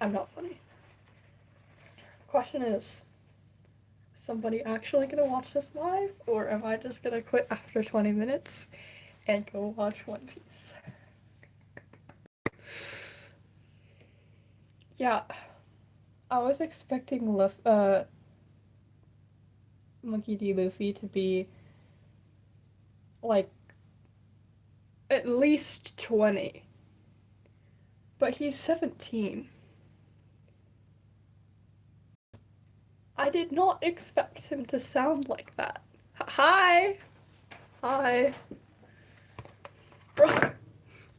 I'm not funny. Question is somebody actually gonna watch this live, or am I just gonna quit after 20 minutes and go watch One Piece? Yeah, I was expecting Monkey D. Luffy to be like at least 20, but he's 17. I did not expect him to sound like that. Hi! Hi. Bro.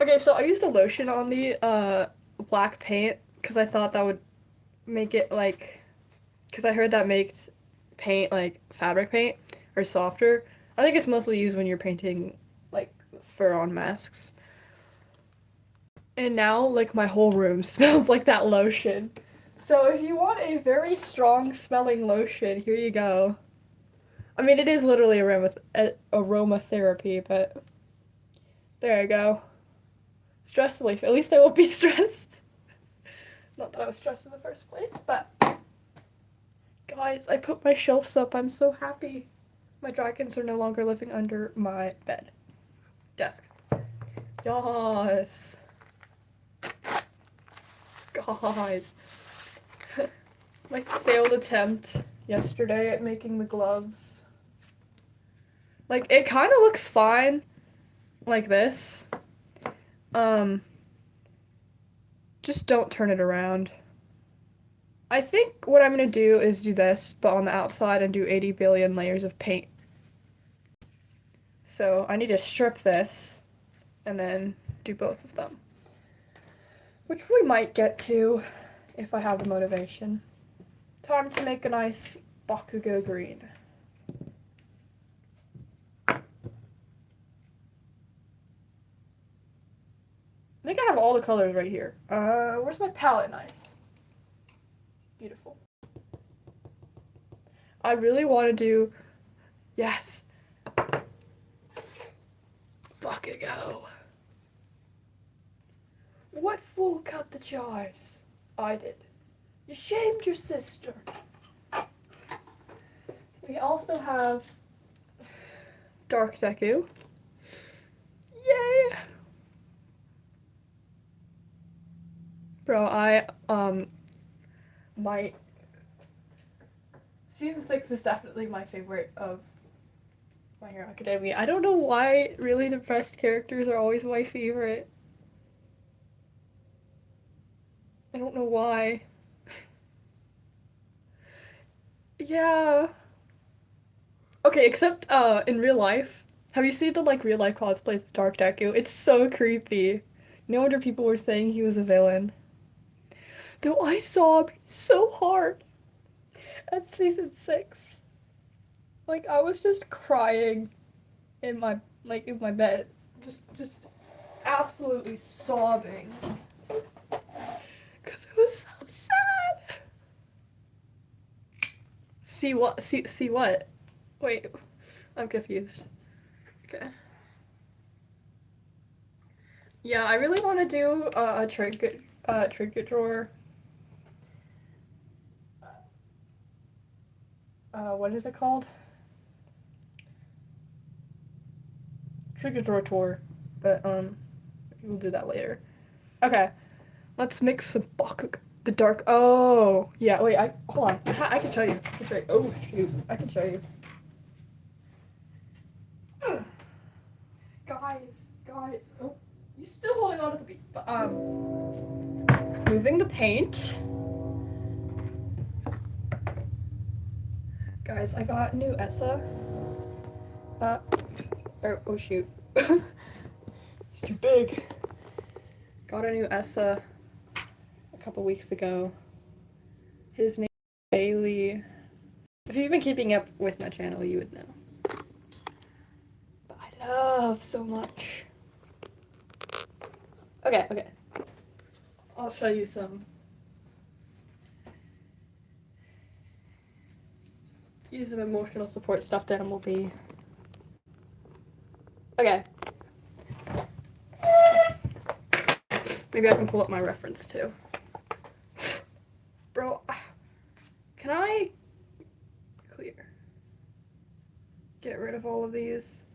Okay, so I used a lotion on the black paint because I thought that would make it like, because I heard that makes paint like fabric paint or softer. I think it's mostly used when you're painting like fur on masks. And now like my whole room smells like that lotion. So if you want a very strong smelling lotion, here you go. I mean, it is literally aromatherapy, but there you go. Stress relief. At least I won't be stressed. Not that I was stressed in the first place, but guys, I put my shelves up. I'm so happy. My dragons are no longer living under my bed. Desk. Yes. Guys. My failed attempt yesterday at making the gloves. Like, it kind of looks fine. Like this. Just don't turn it around. I think what I'm gonna do is do this, but on the outside and do 80 billion layers of paint. So I need to strip this and then do both of them. Which we might get to if I have the motivation. Time to make a nice Bakugo green. I think I have all the colors right here. Where's my palette knife? Beautiful. I really want to do, yes, Bakugo. What fool cut the jars? I did. You shamed your sister. We also have Dark Deku. Yay! Bro, my season 6 is definitely my favorite of My Hero Academia. I don't know why really depressed characters are always my favorite. I don't know why. Yeah. Okay, except in real life. Have you seen the like real life cosplays of Dark Deku? It's so creepy. No wonder people were saying he was a villain. Though I sobbed so hard at season 6. Like I was just crying in my bed. Just absolutely sobbing. Cause it was so sad. See what? Wait, I'm confused. Okay. Yeah, I really want to do a trinket drawer. What is it called? Trinket drawer tour. But we'll do that later. Okay, let's mix some Bakugo. The dark. Oh, yeah. Wait, hold on. I can show you. I can show you. Oh shoot, I can show you. Guys. Oh, you still holding on to the beat? But moving the paint. Guys, I got a new Essa. Oh shoot. He's too big. Got a new Essa a couple weeks ago. His name is Bailey. If you've been keeping up with my channel, you would know. But I love so much. Okay. I'll show you some. He's an emotional support stuffed animal bee. Okay. Maybe I can pull up my reference too. of all of these.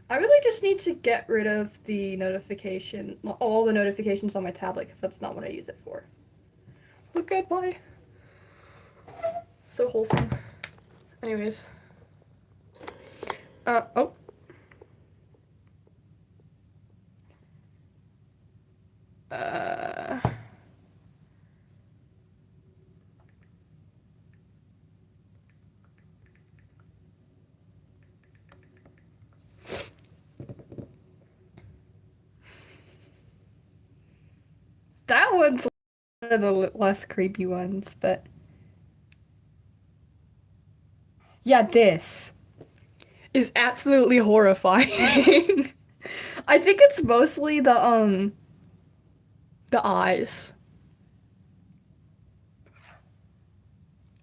I really just need to get rid of the notification, all the notifications on my tablet, because that's not what I use it for. Look at my... So wholesome. Anyways. Oh. Uh... That one's one of the less creepy ones, but... Yeah, this is absolutely horrifying. I think it's mostly the eyes.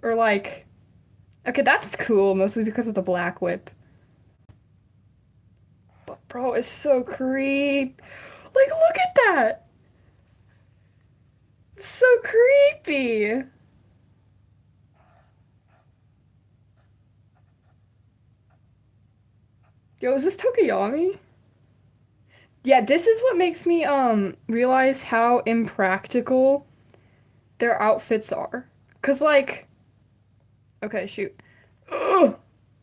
Or like, okay, that's cool, mostly because of the black whip. But bro, it's so creep. Like, look at that. It's so creepy. Yo, is this Tokiyami? Yeah, this is what makes me realize how impractical their outfits are. 'Cause like, okay, shoot. Ugh,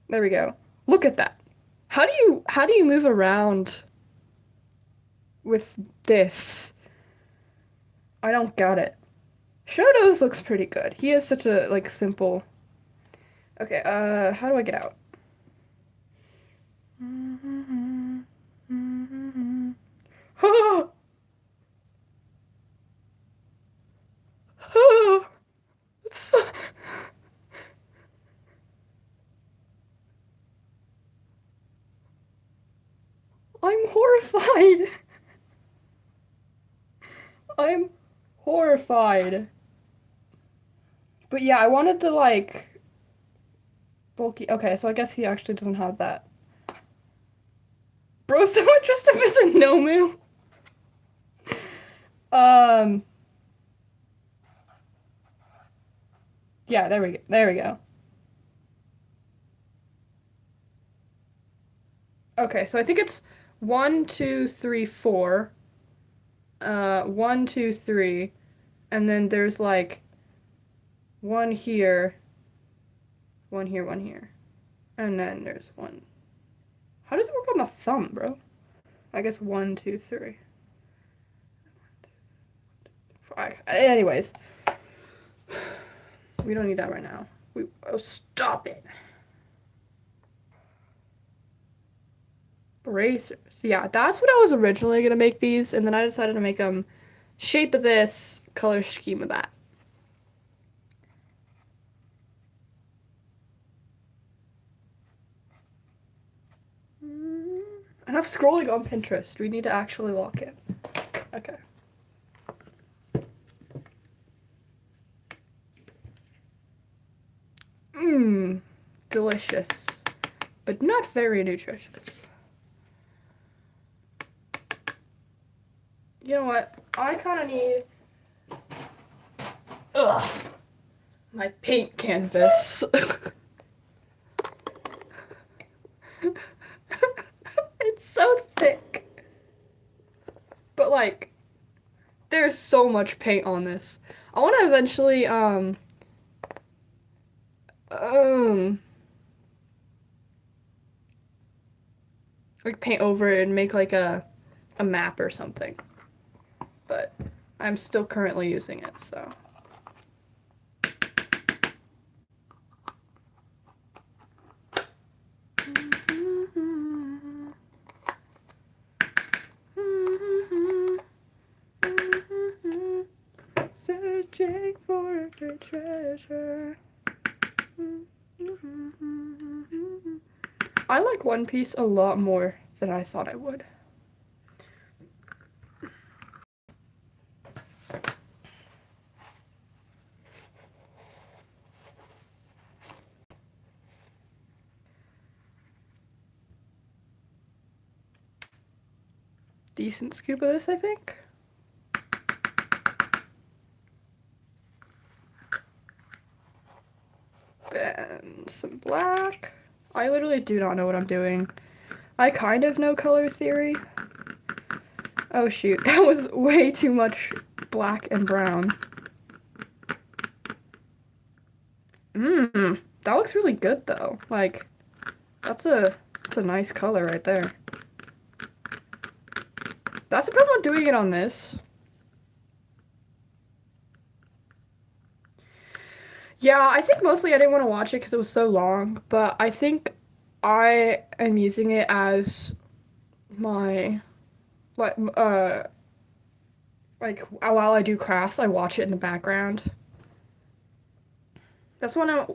there we go. Look at that. How do you move around with this? I don't get it. Shoto's looks pretty good. He has such a like simple. Okay, how do I get out? It's so... I'm horrified. I'm horrified. But yeah, I wanted the like bulky. Okay, so I guess he actually doesn't have that. Bro, someone dressed up as a Nomu. Um. Yeah, there we go. There we go. Okay, so I think it's 1, 2, 3, 4. 1, 2, 3, and then there's like one here, one here, one here, and then there's one. How does it work on the thumb, bro? I guess 1, 2, 3. Anyways, we don't need that right now. Oh, stop it. Bracers. Yeah, that's what I was originally gonna make these, and then I decided to make them shape of this, color scheme of that. Enough scrolling on Pinterest. We need to actually lock in. Okay. Mmm. Delicious. But not very nutritious. You know what? I kind of need... Ugh. My paint canvas. It's so thick. But like, there's so much paint on this. I want to eventually, like paint over it and make like a map or something. But I'm still currently using it, so. Searching for a great treasure. I like One Piece a lot more than I thought I would. Decent scoop of this, I think. Then some black. I literally do not know what I'm doing. I kind of know color theory. Oh shoot, that was way too much black and brown. That looks really good though. Like, that's a nice color right there. That's the problem with doing it on this. Yeah, I think mostly I didn't want to watch it because it was so long, but I think I am using it as my like while I do crafts, I watch it in the background. That's why I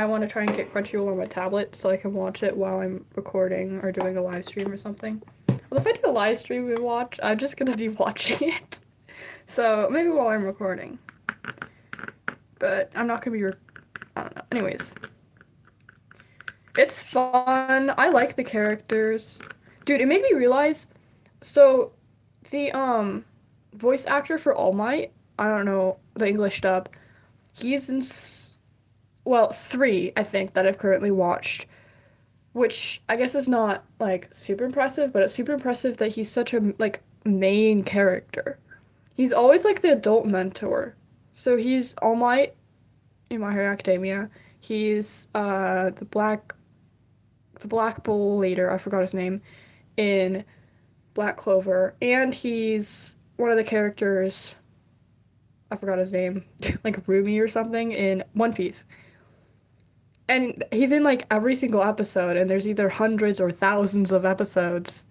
want to try and get Crunchyroll on my tablet so I can watch it while I'm recording or doing a live stream or something. Well, if I do a live stream and watch, I'm just gonna be watching it. So maybe while I'm recording. But I'm not gonna be, I don't know. Anyways, it's fun. I like the characters. Dude, it made me realize, so the voice actor for All Might, I don't know the English dub, he's in well, three, I think, that I've currently watched, which I guess is not like super impressive, but it's super impressive that he's such a like main character. He's always like the adult mentor. So he's All Might in My Hero Academia. He's the Black Bull leader, I forgot his name, in Black Clover, and he's one of the characters, I forgot his name, like Rumi or something in One Piece. And he's in like every single episode, and there's either hundreds or thousands of episodes.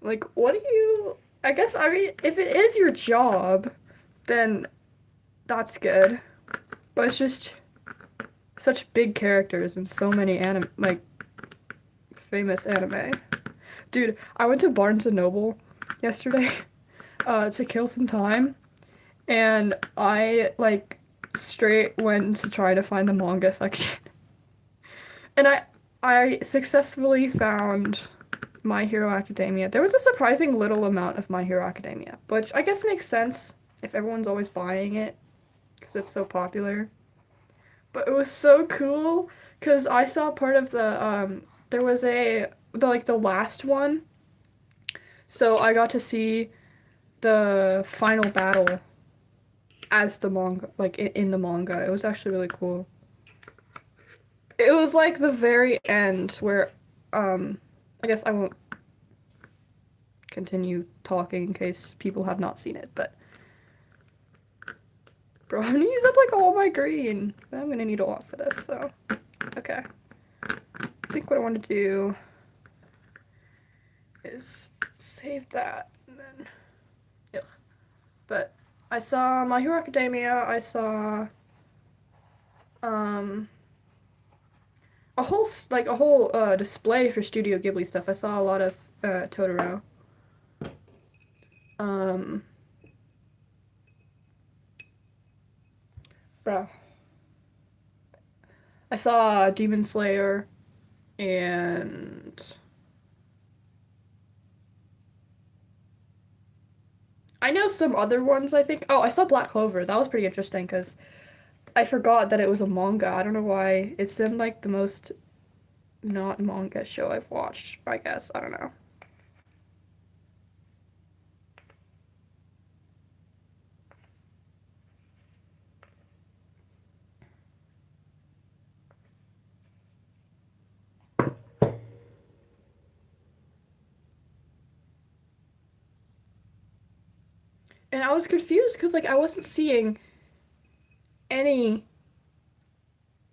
Like, what do you? I guess, I mean, if it is your job, then that's good. But it's just such big characters and so many like famous anime. Dude, I went to Barnes and Noble yesterday to kill some time, and I like straight went to try to find the manga section. And I successfully found My Hero Academia. There was a surprising little amount of My Hero Academia, which I guess makes sense if everyone's always buying it because it's so popular. But it was so cool because I saw part of the there was the last one. So I got to see the final battle as the manga, like in the manga. It was actually really cool. It was like the very end where, I guess I won't continue talking in case people have not seen it, but bro, I'm gonna use up like all my green, but I'm gonna need a lot for this, so okay. I think what I want to do is save that and then, ugh. But I saw My Hero Academia. I saw um a whole display for Studio Ghibli stuff. I saw a lot of Totoro. Um, bro, I saw Demon Slayer and I know some other ones, I think. Oh, I saw Black Clover. That was pretty interesting because I forgot that it was a manga. I don't know why. It's in like the most not manga show I've watched, I guess. I don't know. And I was confused because like I wasn't seeing any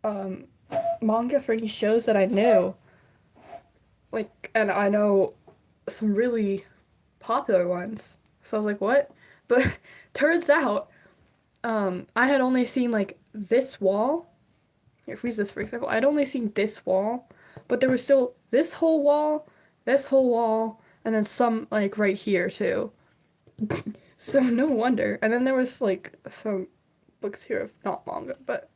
um manga for any shows that I knew. Like, and I know some really popular ones. So I was like, what? But turns out, I had only seen like this wall. Here, if we use this for example, I'd only seen this wall, but there was still this whole wall, and then some like right here too. So no wonder. And then there was like some books here of not manga, but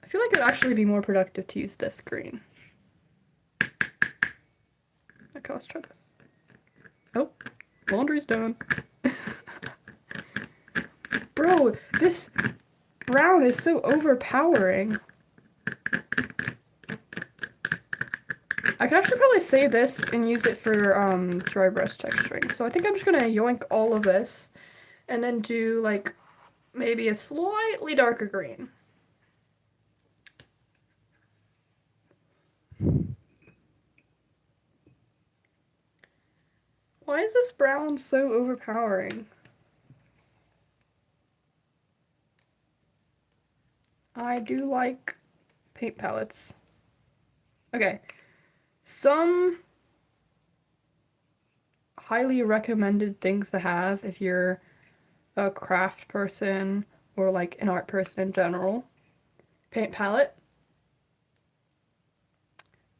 I feel like it'd actually be more productive to use this green. Okay, let's try this. Oh, laundry's done. Bro, brown is so overpowering. I could actually probably save this and use it for dry brush texturing. So I think I'm just gonna yoink all of this and then do like maybe a slightly darker green. Why is this brown so overpowering? I do like paint palettes. Okay, some highly recommended things to have if you're a craft person or like an art person in general. Paint palette.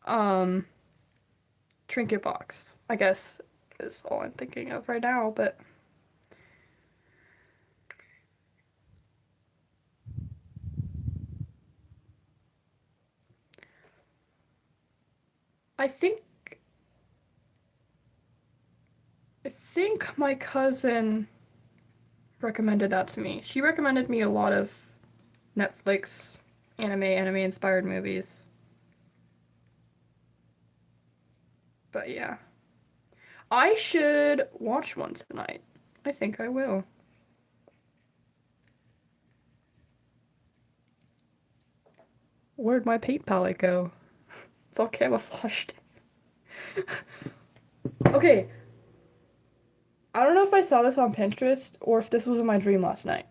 Um, Trinket box, I guess, is all I'm thinking of right now, but I think my cousin recommended that to me. She recommended me a lot of Netflix anime inspired movies. But yeah. I should watch one tonight. I think I will. Where'd my paint palette go? It's all camouflaged. Okay. I don't know if I saw this on Pinterest or if this was in my dream last night.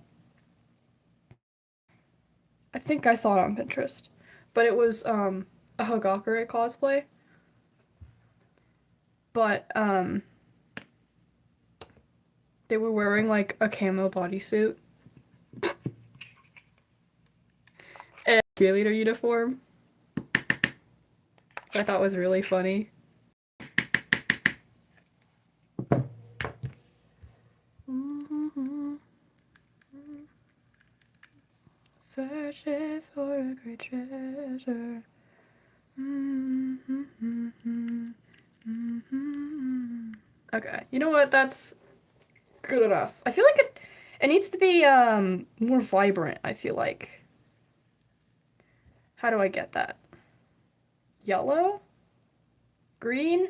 I think I saw it on Pinterest. But it was a Hagakure cosplay. But they were wearing like a camo bodysuit and a cheerleader uniform. I thought was really funny. Searching for a great treasure. Okay, you know what? That's good enough. I feel like it needs to be more vibrant, I feel like. How do I get that? Yellow? Green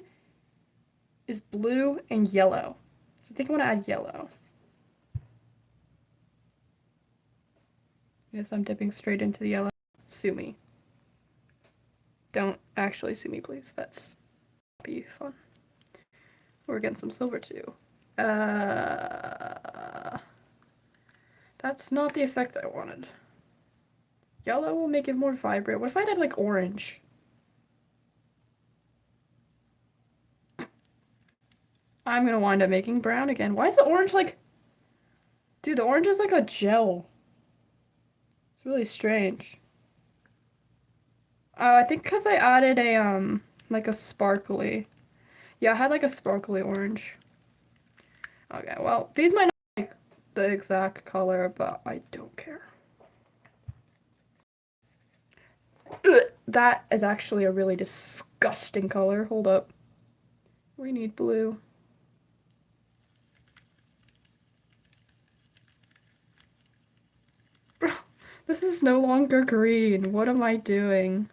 is blue and yellow. So I think I want to add yellow. Yes, I'm dipping straight into the yellow. Sue me. Don't actually sue me, please. That's be fun. We're getting some silver too. That's not the effect I wanted. Yellow will make it more vibrant. What if I had like orange? I'm gonna wind up making brown again. Why is the orange like... Dude, the orange is like a gel. It's really strange. I think because I added a, like a sparkly. Yeah, I had like a sparkly orange. Okay, well, these might not be like the exact color, but I don't care. Ugh, that is actually a really disgusting color. Hold up. We need blue. Bro, this is no longer green. What am I doing?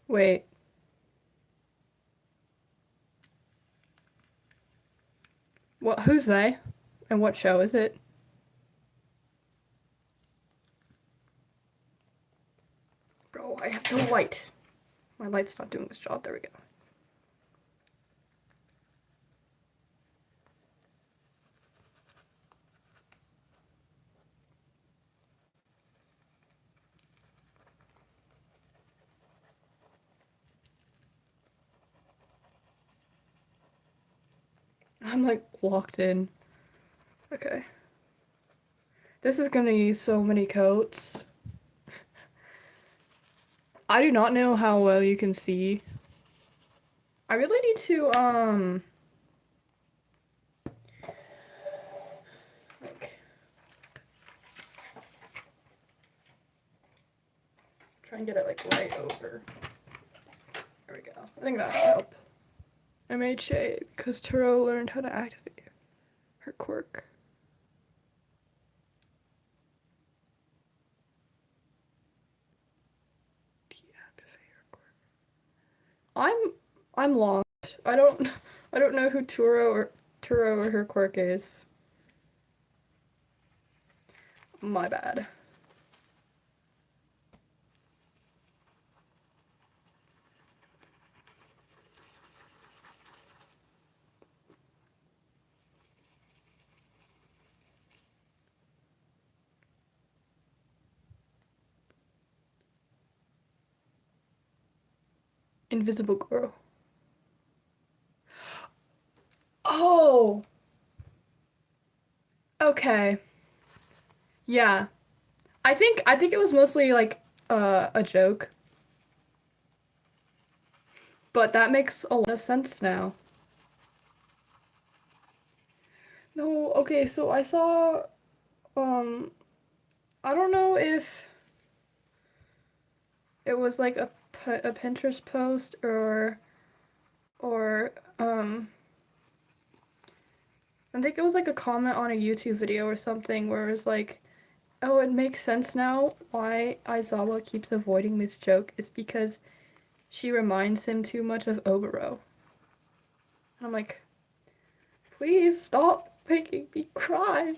Wait. What? Who's they? And what show is it? Bro, I have no light. My light's not doing this job. There we go. I'm like locked in. Okay. This is gonna use so many coats. I do not know how well you can see. I really need to, Try and get it like right over. There we go. I think that should help. I made shade because Turo learned how to activate her quirk. Deactivate her quirk. I'm lost. I don't know who Turo or her quirk is. My bad. Invisible girl. Oh, okay. Yeah. I think it was mostly like a joke, but that makes a lot of sense now. No, okay, so I saw um I don't know if it was like a Pinterest post or I think it was like a comment on a YouTube video or something where it was like, oh, it makes sense now why Aizawa keeps avoiding this joke is because she reminds him too much of Oboro. And I'm like, please stop making me cry.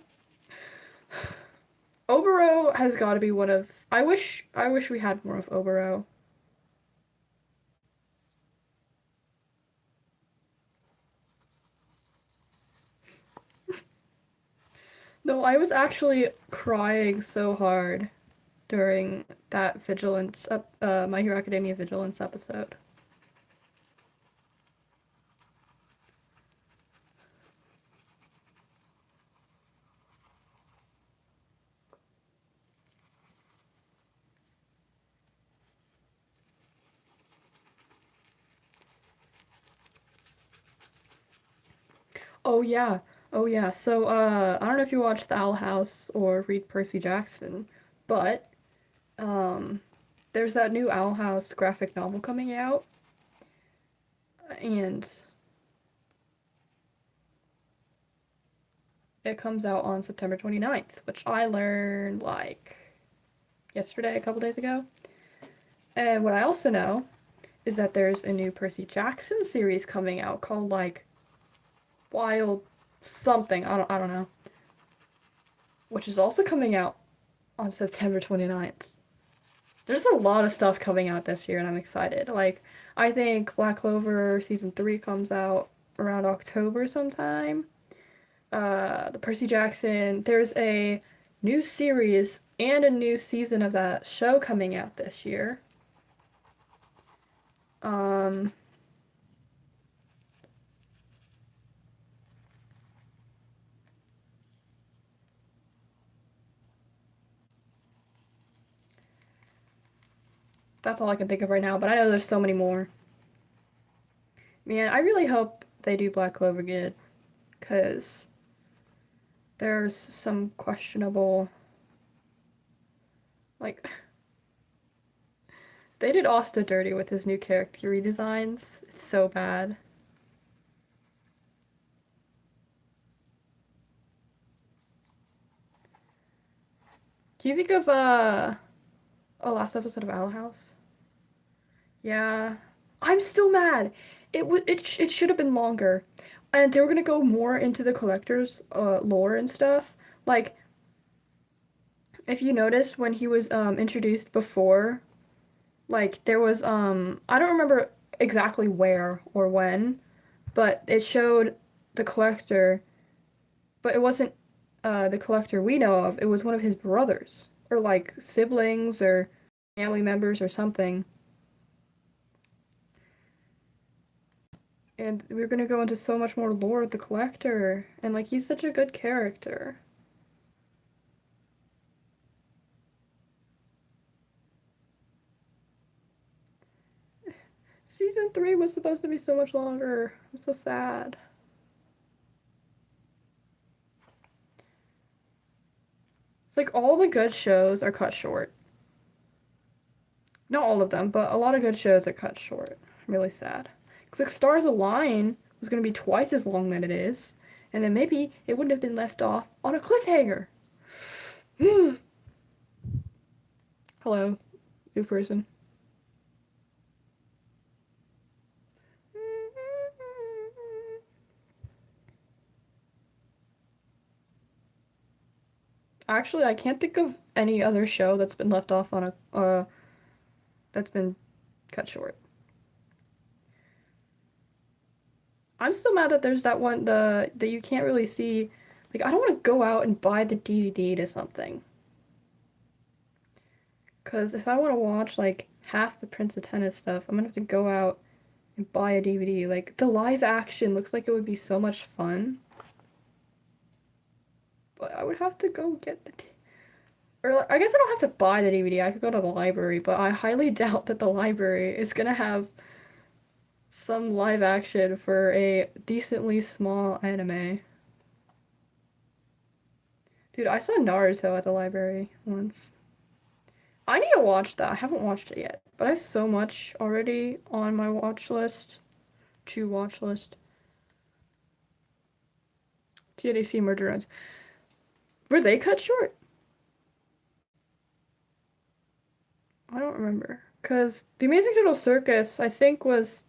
Oboro has got to be one of. I wish we had more of Oboro. No, I was actually crying so hard during that My Hero Academia Vigilance episode. Oh yeah. Oh yeah. So I don't know if you watched The Owl House or read Percy Jackson, but um there's that new Owl House graphic novel coming out and it comes out on September 29th, which I learned like yesterday, a couple days ago. And what I also know is that there's a new Percy Jackson series coming out called like Wild something. I don't know. Which is also coming out on September 29th. There's a lot of stuff coming out this year and I'm excited. Like I think Black Clover season 3 comes out around October sometime. The Percy Jackson, there's a new series and a new season of that show coming out this year. Um, that's all I can think of right now, but I know there's so many more. Man, I really hope they do Black Clover good, because there's some questionable, like, they did Asta dirty with his new character redesigns. It's so bad. Can you think of, a last episode of Owl House? Yeah. I'm still mad. It should have been longer. And they were gonna go more into the collector's lore and stuff. Like if you noticed when he was introduced before, like there was I don't remember exactly where or when, but it showed the collector, but it wasn't the collector we know of. It was one of his brothers or like siblings or family members or something. And we are gonna go into so much more lore with the collector, and like he's such a good character. Season 3 was supposed to be so much longer. I'm so sad. It's like all the good shows are cut short. Not all of them, but a lot of good shows are cut short. Really sad. Because like Stars Align was going to be twice as long than it is, and then maybe it wouldn't have been left off on a cliffhanger. Hello, new person. Actually, I can't think of any other show that's been left off on a that's been cut short. I'm still mad that there's that one that you can't really see. Like I don't want to go out and buy the DVD to something. Cause if I want to watch like half the Prince of Tennis stuff, I'm gonna have to go out and buy a DVD. Like the live action looks like it would be so much fun, but I would have to go get the or like, I guess I don't have to buy the DVD. I could go to the library, but I highly doubt that the library is gonna have some live action for a decently small anime. Dude, I saw Naruto at the library once. I need to watch that. I haven't watched it yet, but I have so much already on my watch list. To watch list. TADC Murder Runs. Were they cut short? I don't remember. Because The Amazing Turtle Circus, I think, was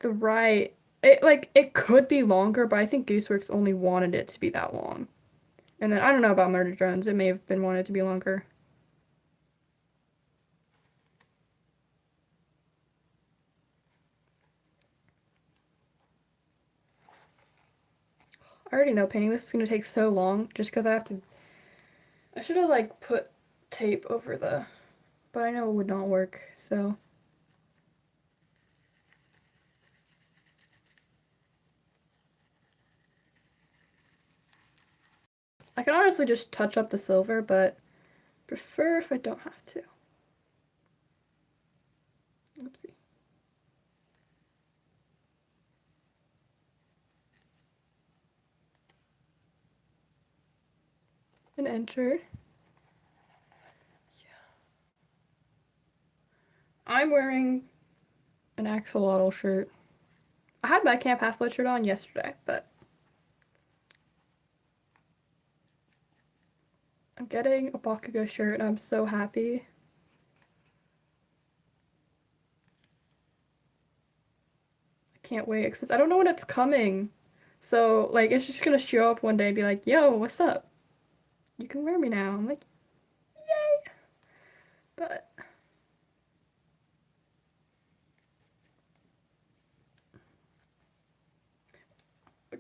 the right. It like it could be longer, but I think Gooseworks only wanted it to be that long. And then I don't know about Murder Drones. It may have been wanted to be longer. I already know painting this is gonna take so long just because I have to. I should have like put tape over the, but I know it would not work. So I can honestly just touch up the silver, but prefer if I don't have to. Oopsie. And enter. I'm wearing an axolotl shirt. I had my Camp Half-Blood shirt on yesterday, but I'm getting a Bakugo shirt and I'm so happy. I can't wait, except I don't know when it's coming. So, like, it's just gonna show up one day and be like, yo, what's up? You can wear me now. I'm like, yay! But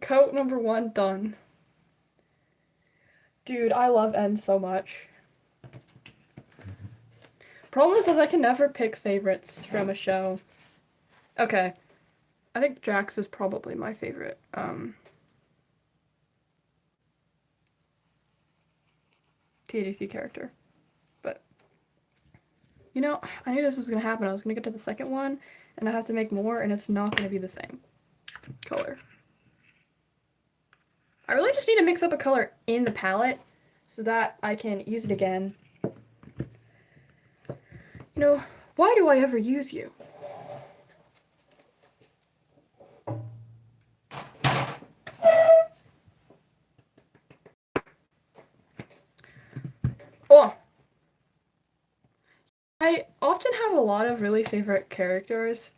coat number one done. Dude, I love N so much. Problem is I can never pick favorites from a show. Okay. I think Jax is probably my favorite. TADC character. But you know, I knew this was gonna happen. I was gonna get to the second one and I have to make more and it's not gonna be the same color. I really just need to mix up a color in the palette so that I can use it again. You know, why do I ever use you? Oh! I often have a lot of really favorite characters,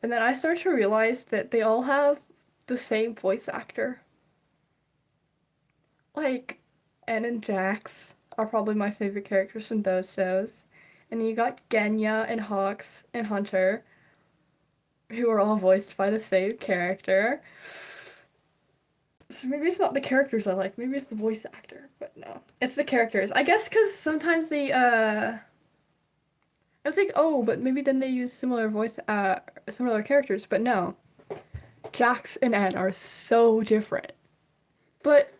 and then I start to realize that they all have the same voice actor. Like, Ann and Jax are probably my favorite characters in those shows. And then you got Genya and Hawks and Hunter, who are all voiced by the same character. So maybe it's not the characters I like, maybe it's the voice actor, but no. It's the characters. I guess because sometimes I was like, oh, but maybe then they use similar characters, but no. Jax and Ann are so different. But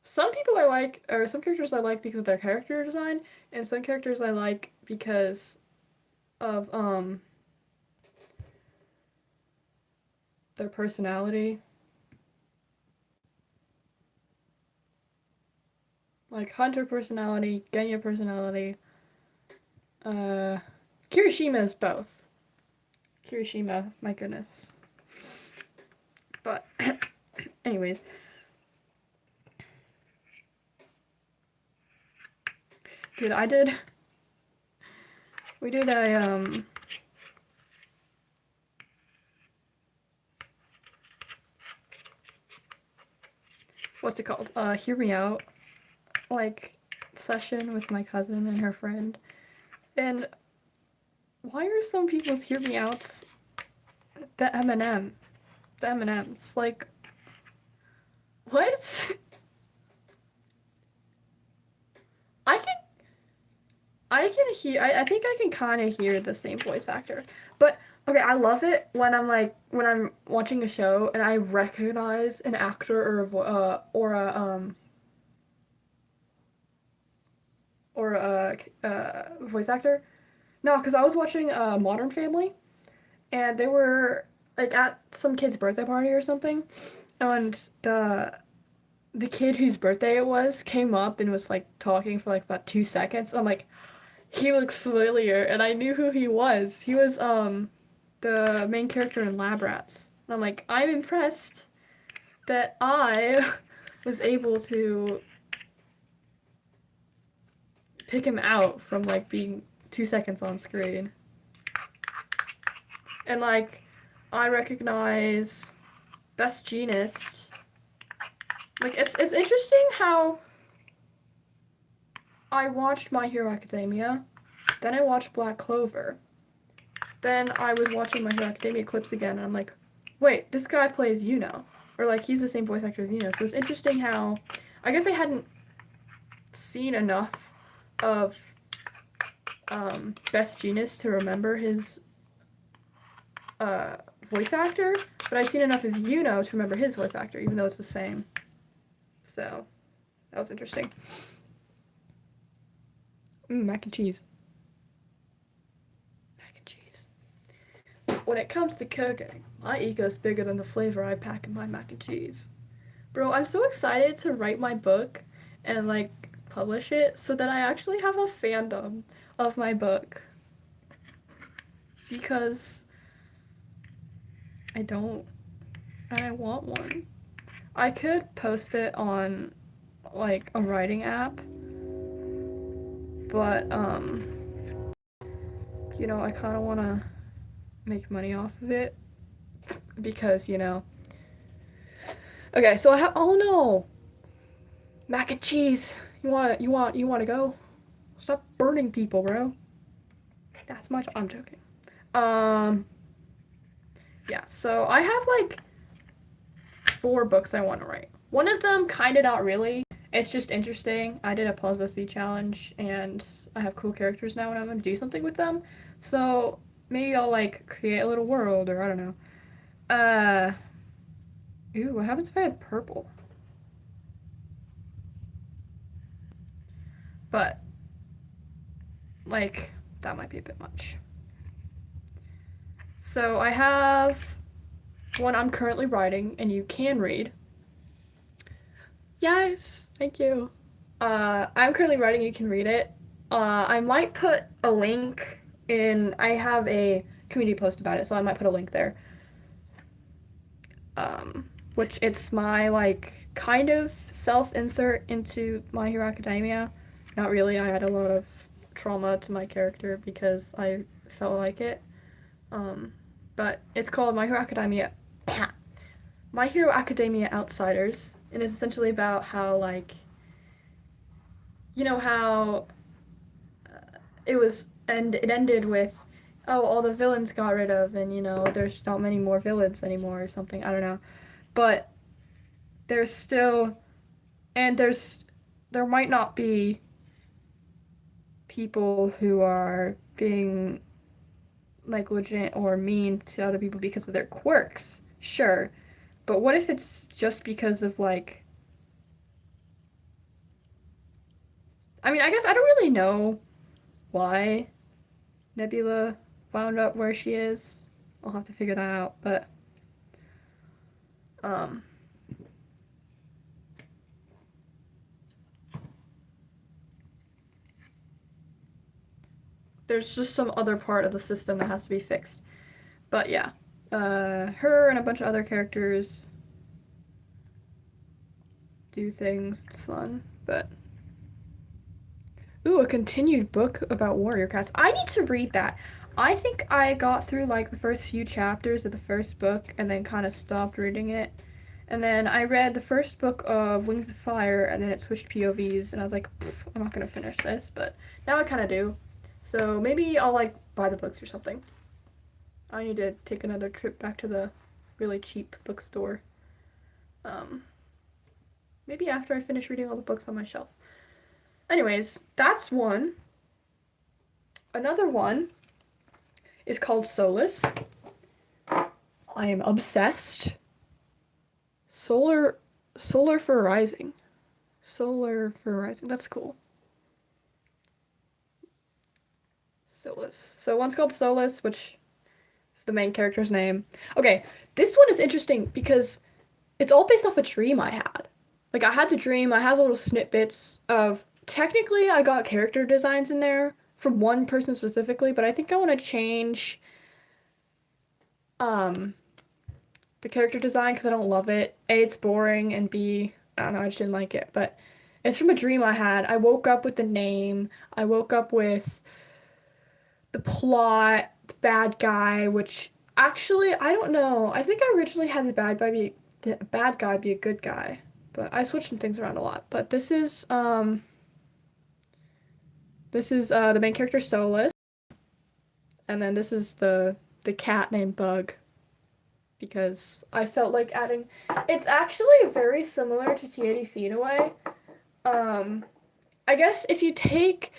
some people I like, or some characters I like because of their character design, and some characters I like because of their personality. Like Hunter personality, Genya personality. Uh, Kirishima is both. Kirishima, my goodness. But, anyways, dude, we did what's it called? Hear Me Out, like, session with my cousin and her friend. And why are some people's Hear Me Outs the Eminem? The Eminems. Like, what? I can I can hear. I think I can kind of hear the same voice actor. But okay, I love it when I'm watching a show and I recognize an actor or a voice actor. No, because I was watching Modern Family and they were like at some kid's birthday party or something, and the kid whose birthday it was came up and was like talking for like about 2 seconds. I'm like, he looks familiar, and I knew who he was. He was the main character in Lab Rats. And I'm like, I'm impressed that I was able to pick him out from like being 2 seconds on screen. And like, I recognize Best Jeanist. Like, it's interesting how I watched My Hero Academia, then I watched Black Clover. Then I was watching My Hero Academia clips again, and I'm like, wait, this guy plays Yuno. Or, like, he's the same voice actor as Yuno. So it's interesting how, I guess I hadn't seen enough of Best Jeanist to remember his voice actor, but I've seen enough of Yuno to remember his voice actor, even though it's the same. So, that was interesting. Mac and cheese. Mac and cheese. When it comes to cooking, my ego's bigger than the flavor I pack in my mac and cheese. Bro, I'm so excited to write my book and like publish it so that I actually have a fandom of my book. Because I don't, and I want one. I could post it on like a writing app, but I kind of want to make money off of it because. Okay, so I have. Oh no, mac and cheese. You want to go? Stop burning people, bro. That's much. I'm joking. Um, yeah. So I have like 4 books I want to write. One of them, kind of not really. It's just interesting. I did a Puzzle C challenge, and I have cool characters now, and I'm gonna do something with them. So maybe I'll like create a little world, or I don't know. Uh, ooh, what happens if I had purple? But like that might be a bit much. So I have one I'm currently writing, and you can read. Yes, thank you. I'm currently writing. You can read it. I might put a link in. I have a community post about it, so I might put a link there. Which it's my like kind of self-insert into My Hero Academia. Not really. I had a lot of trauma to my character because I felt like it. But it's called My Hero Academia. My Hero Academia Outsiders, and it's essentially about how like how it ended with, oh, all the villains got rid of, and there's not many more villains anymore or something. I don't know, but there's still, and there might not be people who are being negligent or mean to other people because of their quirks. Sure, but what if it's just because of like, I mean, I guess I don't really know why Nebula wound up where she is. I'll have to figure that out, but um There's just some other part of the system that has to be fixed. But yeah, her and a bunch of other characters do things. It's fun, but ooh, a continued book about warrior cats. I need to read that. I think I got through like the first few chapters of the first book and then kind of stopped reading it. And then I read the first book of Wings of Fire and then it switched POVs and I was like, I'm not gonna finish this, but now I kind of do. So maybe I'll like buy the books or something. I need to take another trip back to the really cheap bookstore. Um, maybe after I finish reading all the books on my shelf. Anyways, that's one. Another one is called Solus. I am obsessed. Solar for Rising. Solar for Rising. That's cool. Solus. So one's called Solus, which is the main character's name. Okay, this one is interesting because it's all based off a dream I had. Like I had the dream, I had little snippets of technically I got character designs in there from one person specifically, but I think I want to change um the character design because I don't love it. A, it's boring, and B, I don't know, I just didn't like it. But it's from a dream I had. I woke up with the name. I woke up with the plot, the bad guy, which actually I don't know. I think I originally had the bad guy be a good guy, but I switched some things around a lot. But this is the main character Solus, and then this is the cat named Bug because I felt like adding. It's actually very similar to TADC in a way. Um, I guess if you take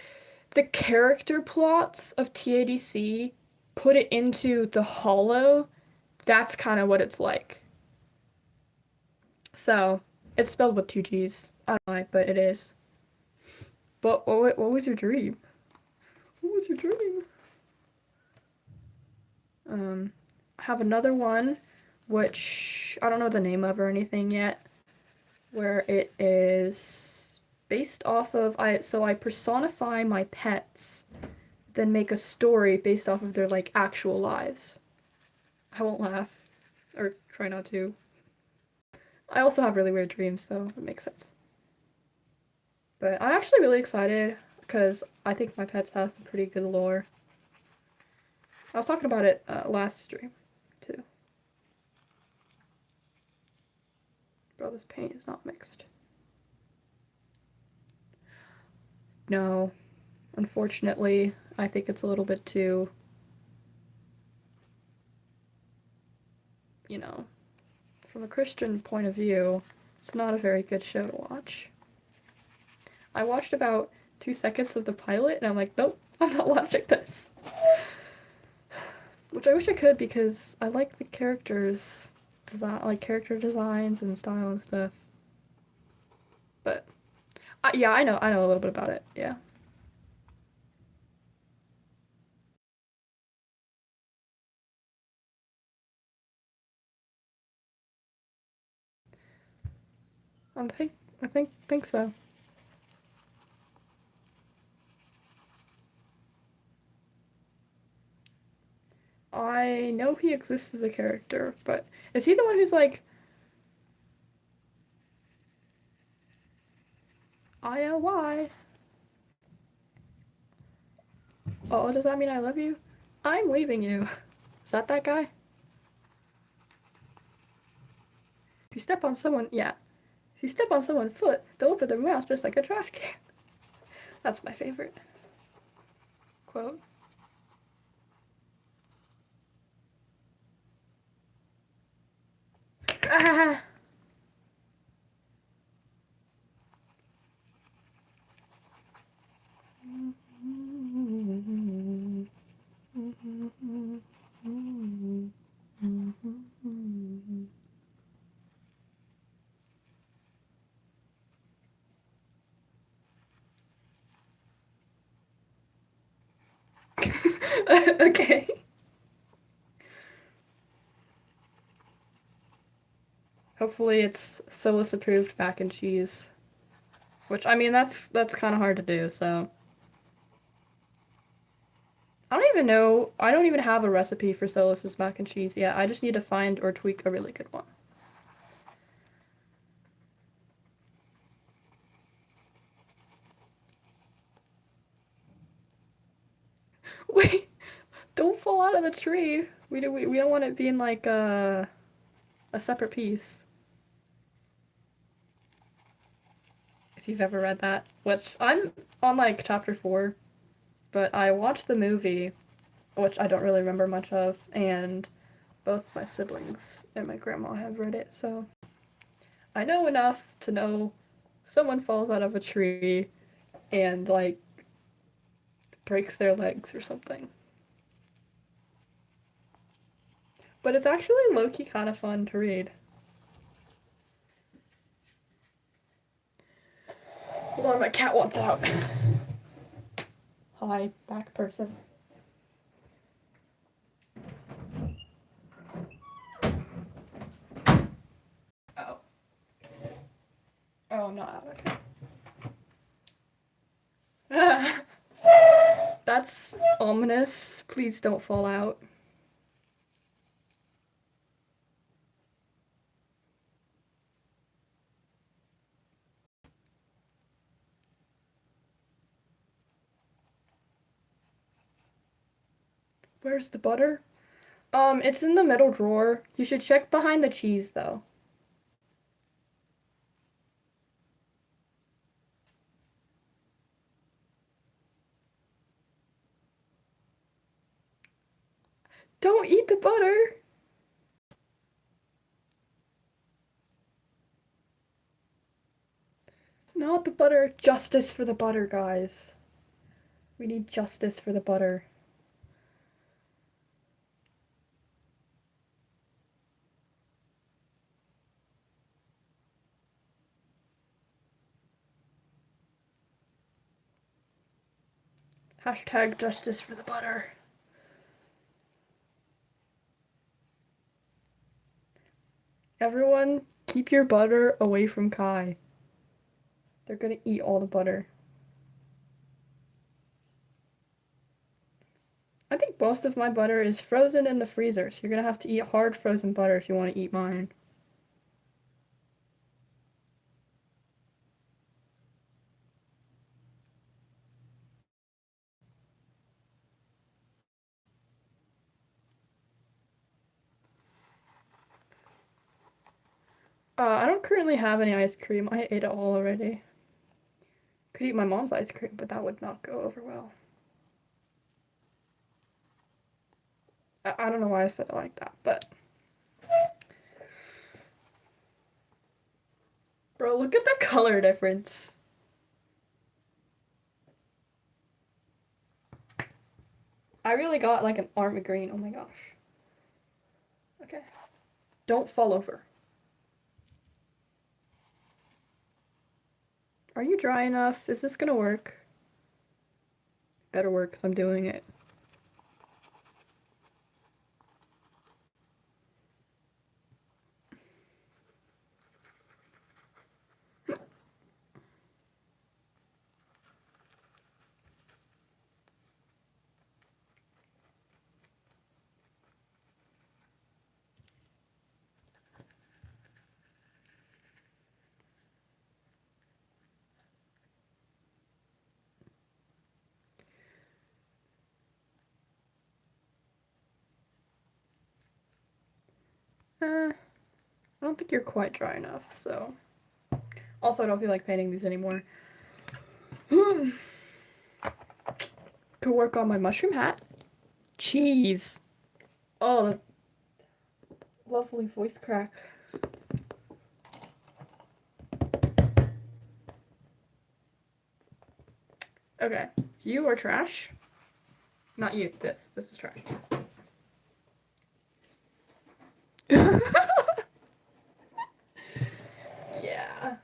the character plots of TADC, put it into the Hollow, that's kind of what it's like. So, it's spelled with two G's. I don't know why, but it is. But what was your dream? What was your dream? I have another one, which I don't know the name of or anything yet, where it is based off of I personify my pets, then make a story based off of their like actual lives. I won't laugh or try not to. I also have really weird dreams, so it makes sense. But I'm actually really excited because I think my pets have some pretty good lore. I was talking about it last stream too. Bro, this paint is not mixed. No, unfortunately, I think it's a little bit too, you know, from a Christian point of view, it's not a very good show to watch. I watched about 2 seconds of the pilot and I'm like, nope, I'm not watching this. Which I wish I could because I like the characters, like character designs and style and stuff. But yeah, I know a little bit about it. Yeah. I think so. I know he exists as a character, but is he the one who's like ILY? Oh, does that mean I love you? I'm leaving you. Is that guy? If you step on someone, yeah. If you step on someone's foot, they'll open their mouth just like a trash can. That's my favorite quote. Ah! Okay. Hopefully it's Solus approved mac and cheese. Which I mean that's kind of hard to do, so I don't even know. I don't even have a recipe for Solis's mac and cheese yet. I just need to find or tweak a really good one. Wait, don't fall out of the tree. We don't want it being like a separate piece. If you've ever read that, which I'm on like chapter 4, but I watched the movie, which I don't really remember much of, and both my siblings and my grandma have read it, so I know enough to know someone falls out of a tree and like breaks their legs or something. But it's actually low-key kind of fun to read. Hold on, my cat wants out. Hi, back person. Oh. Oh, I'm not out, okay. That's ominous. Please don't fall out. Where's the butter? It's in the middle drawer. You should check behind the cheese, though. Don't eat the butter! Not the butter. Justice for the butter, guys. We need justice for the butter. Hashtag justice for the butter. Everyone, keep your butter away from Kai. They're gonna eat all the butter. I think most of my butter is frozen in the freezer, so you're gonna have to eat hard frozen butter if you want to eat mine. I don't currently have any ice cream. I ate it all already. Could eat my mom's ice cream, but that would not go over well. I don't know why I said it like that, but... Bro, look at the color difference. I really got like an army green. Oh my gosh. Okay. Don't fall over. Are you dry enough? Is this gonna work? Better work because I'm doing it. I don't think you're quite dry enough, so... Also, I don't feel like painting these anymore. Could work on my mushroom hat. Cheese. Oh, lovely voice crack. Okay, you are trash. Not you, this. This is trash. Yeah.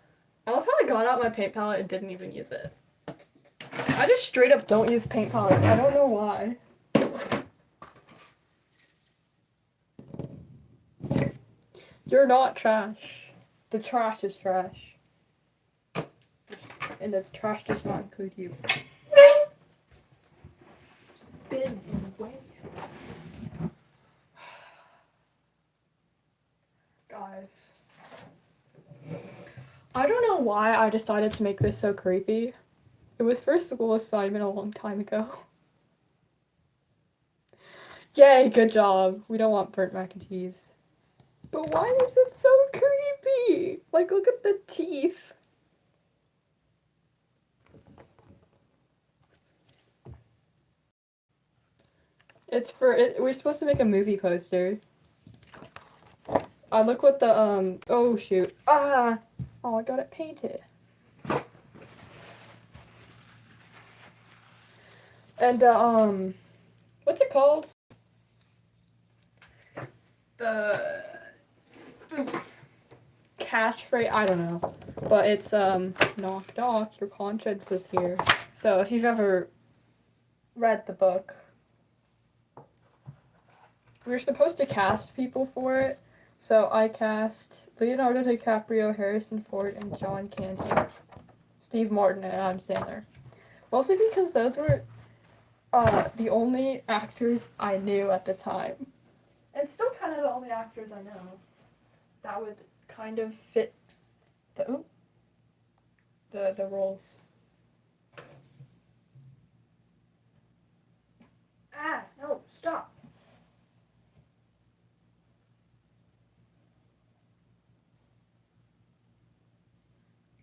I love how I got out my paint palette and didn't even use it. I just straight up don't use paint palettes. I don't know why. You're not trash. The trash is trash. And the trash does not include you. Bin. why I decided to make this so creepy. It was for a school assignment a long time ago. Yay, good job. We don't want burnt mac and cheese. But why is it so creepy? Like, look at the teeth. It's for it. We're supposed to make a movie poster. Look what the oh shoot. Oh, I got it painted. And what's it called? The catchphrase, I don't know. But it's knock knock, your conscience is here. So if you've ever read the book, we were supposed to cast people for it. So I cast Leonardo DiCaprio, Harrison Ford, and John Candy. Steve Martin and Adam Sandler. Mostly because those were the only actors I knew at the time. And still kind of the only actors I know that would kind of fit the roles. Ah, no, stop.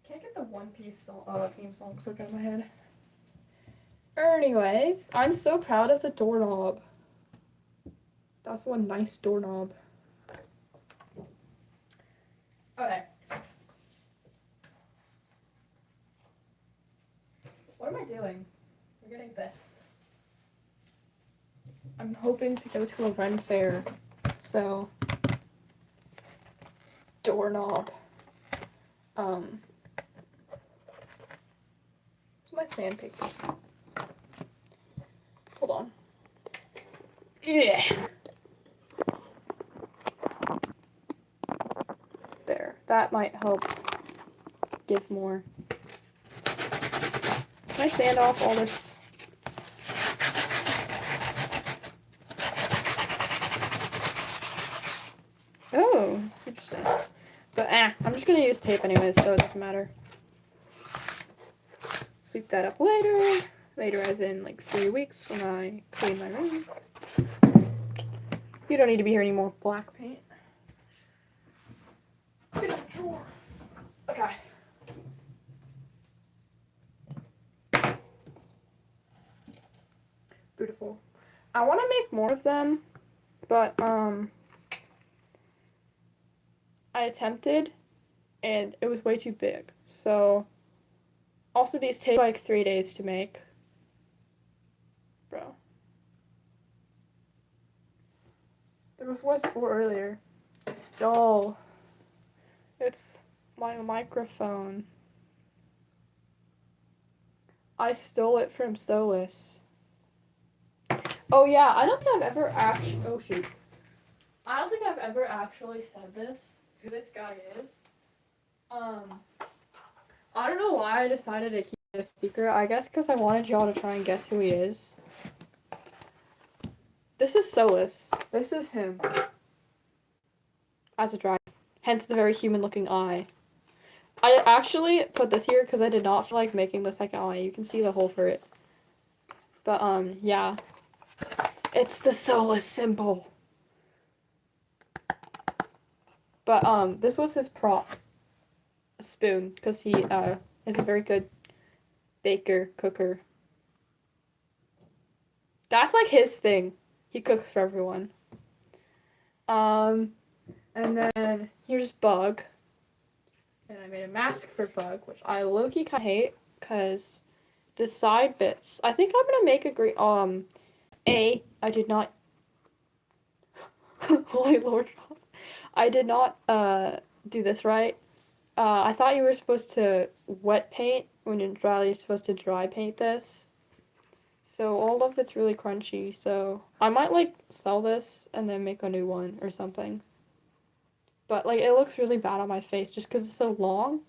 Can't get the One Piece theme song stuck in my head. Anyways, I'm so proud of the doorknob. That's one nice doorknob. Okay. What am I doing? We're getting this. I'm hoping to go to a Ren fair. So, doorknob. Where's my sandpaper? Hold on. Yeah. There. That might help give more. Can I sand off all this? Oh, interesting. But I'm just gonna use tape anyways, so it doesn't matter. Sweep that up later. Later as in like 3 weeks when I clean my room. You don't need to be here anymore, black paint. Get in the drawer. Okay. Beautiful. I want to make more of them, but I attempted and it was way too big. So also these take like 3 days to make. Bro. There was 4 earlier. Yo. It's my microphone. I stole it from Solus. Oh yeah, I don't think I've ever actually. Oh shoot. I don't think I've ever actually said this. Who this guy is. I don't know why I decided to keep it a secret. I guess because I wanted y'all to try and guess who he is. This is Solus. This is him. As a dragon. Hence the very human-looking eye. I actually put this here because I did not feel like making the second eye. You can see the hole for it. But, yeah. It's the Solus symbol. But, this was his prop. A spoon. Because he, is a very good baker, cooker. That's, like, his thing. He cooks for everyone. And then, here's Bug. And I made a mask for Bug, which I low-key kind of hate, because the side bits. I think I'm gonna make a great, I did not, holy lord, I did not, do this right. I thought you were supposed to wet paint when you're supposed to dry paint this. So all of it's really crunchy, so I might, like, sell this and then make a new one or something. But, like, it looks really bad on my face just because it's so long.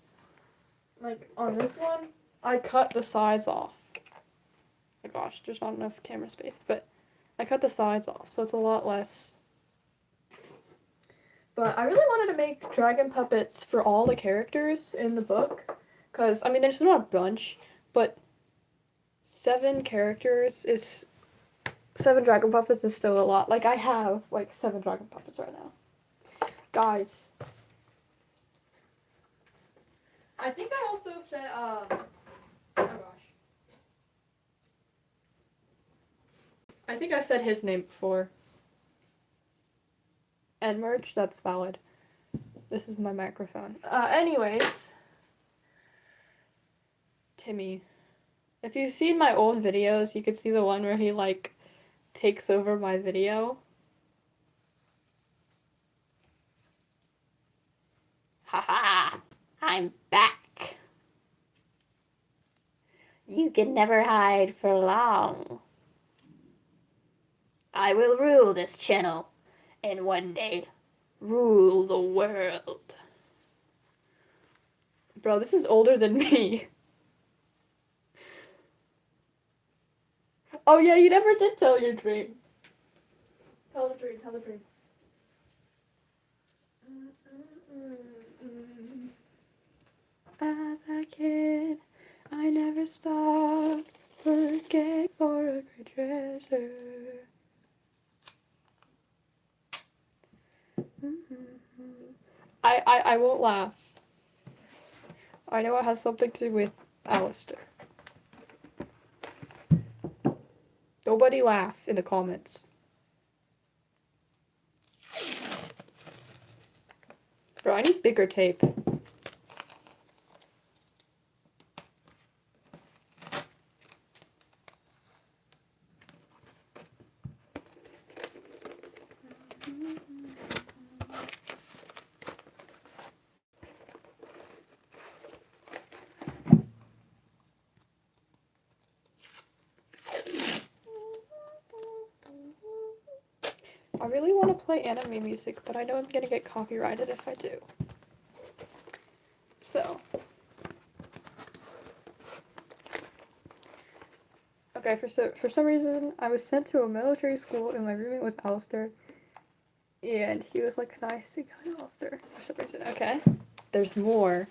Like, on this one, I cut the sides off. Oh my gosh, there's not enough camera space. But I cut the sides off, so it's a lot less. But I really wanted to make dragon puppets for all the characters in the book. Because, I mean, there's not a bunch, but 7 characters is... 7 dragon puppets is still a lot. Like, I have, like, 7 dragon puppets right now. Guys. I think I also said, oh gosh. I think I said his name before. And merch, that's valid. This is my microphone. Anyways. Timmy. If you've seen my old videos, you could see the one where he, like, takes over my video. Haha! I'm back! You can never hide for long. I will rule this channel, and one day, rule the world. Bro, this is older than me. Oh yeah, you never did tell your dream. Tell the dream, tell the dream. As a kid, I never stopped looking for a great treasure. I won't laugh. I know it has something to do with Alistair. Nobody laugh in the comments. Bro, I need bigger tape. I really want to play anime music, but I know I'm gonna get copyrighted if I do. So. Okay, for some reason, I was sent to a military school and my roommate was Alistair. And he was like, can I sing Alistair? For some reason, okay. There's more.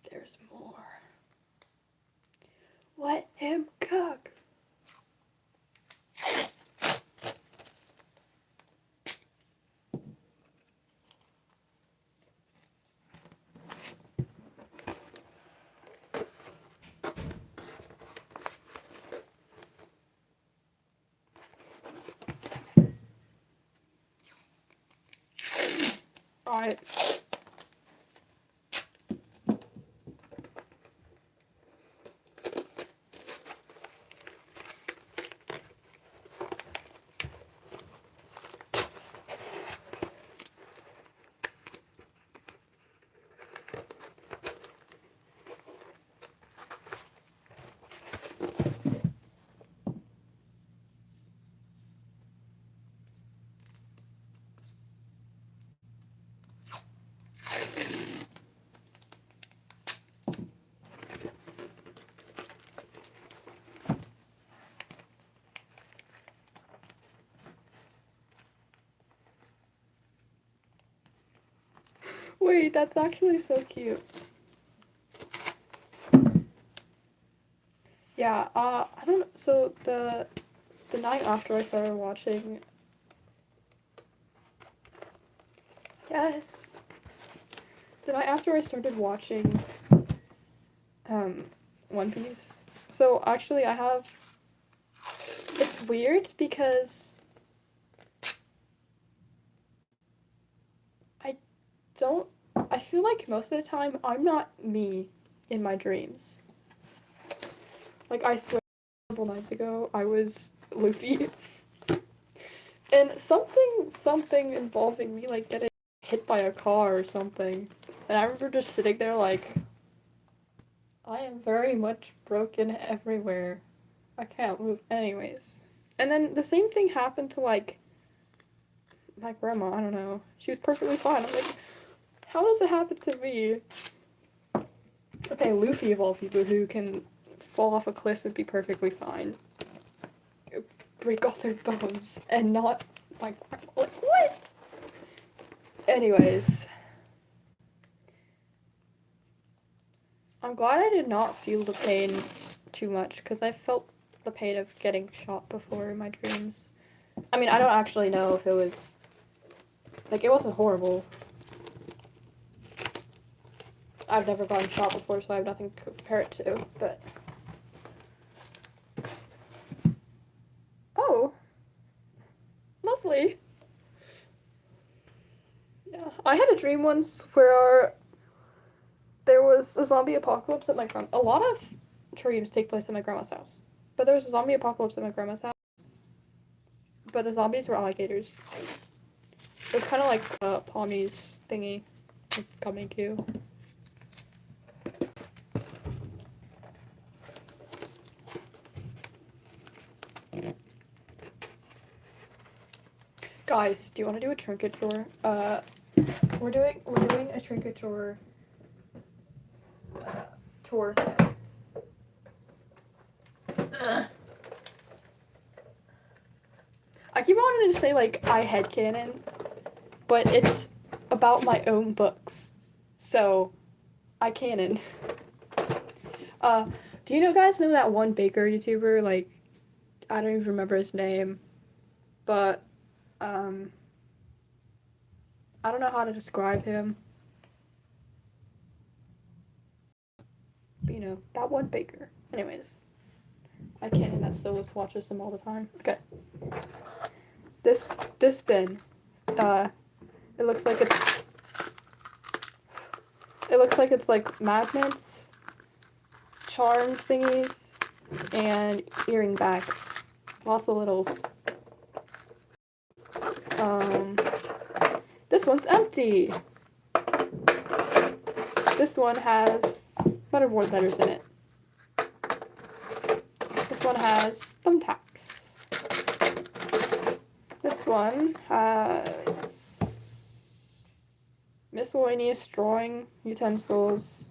There's more. Let him cook. Alright. Wait, that's actually so cute. Yeah, I don't know, so the night after I started watching... Yes! The night after I started watching, One Piece. So, actually, I have... It's weird because... I feel like most of the time, I'm not me in my dreams. Like, I swear, a couple nights ago, I was Luffy. And something involving me, like, getting hit by a car or something. And I remember just sitting there like, I am very much broken everywhere. I can't move anyways. And then the same thing happened to, like, my grandma, I don't know. She was perfectly fine. I'm like, how does it happen to me? Okay, Luffy of all people who can fall off a cliff and be perfectly fine. Break all their bones and not my grandma. Like, what? Anyways. glad I did not feel the pain too much, because I felt the pain of getting shot before in my dreams. I mean, I don't actually know if it was... Like, it wasn't horrible. I've never gotten shot before, so I have nothing to compare it to, but... Oh! Lovely! Yeah. I had a dream once where there was a zombie apocalypse at my a lot of dreams take place at my grandma's house. But there was a zombie apocalypse at my grandma's house. But the zombies were alligators. It was kind of like Pommy's thingy. Gummy Q. Guys, do you want to do a trinket drawer? We're doing a trinket drawer tour. I keep wanting to say like I headcanon, but it's about my own books, so I canon. Do you guys know that one baker YouTuber? Like, I don't even remember his name, but I don't know how to describe him. But, that one baker. Anyways, I canon that still watches him all the time. Okay. This bin, it looks like it's like magnets, charm thingies, and earring bags. Lots of littles. This one's empty. This one has motherboard letters in it. This one has thumbtacks. This one has miscellaneous drawing utensils,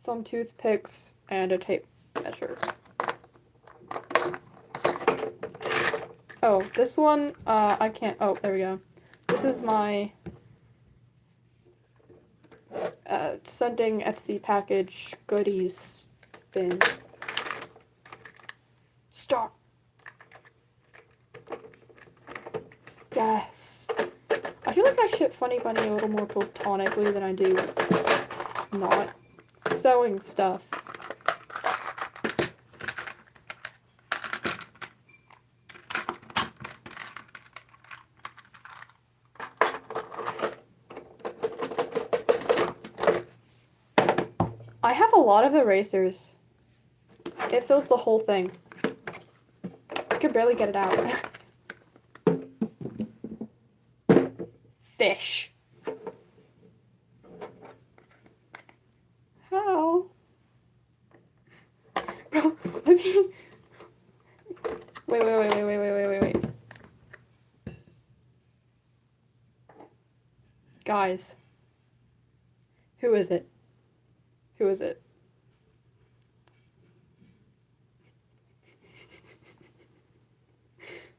some toothpicks, and a tape measure. Oh, this one, I can't, oh, there we go. This is my sending Etsy package goodies bin. Stop! Yes! I feel like I ship Funny Bunny a little more platonically than I do not sewing stuff. I have a lot of erasers. It fills the whole thing. I could barely get it out. Fish. How? Bro, have you... Wait. Guys. Who is it? Who is it?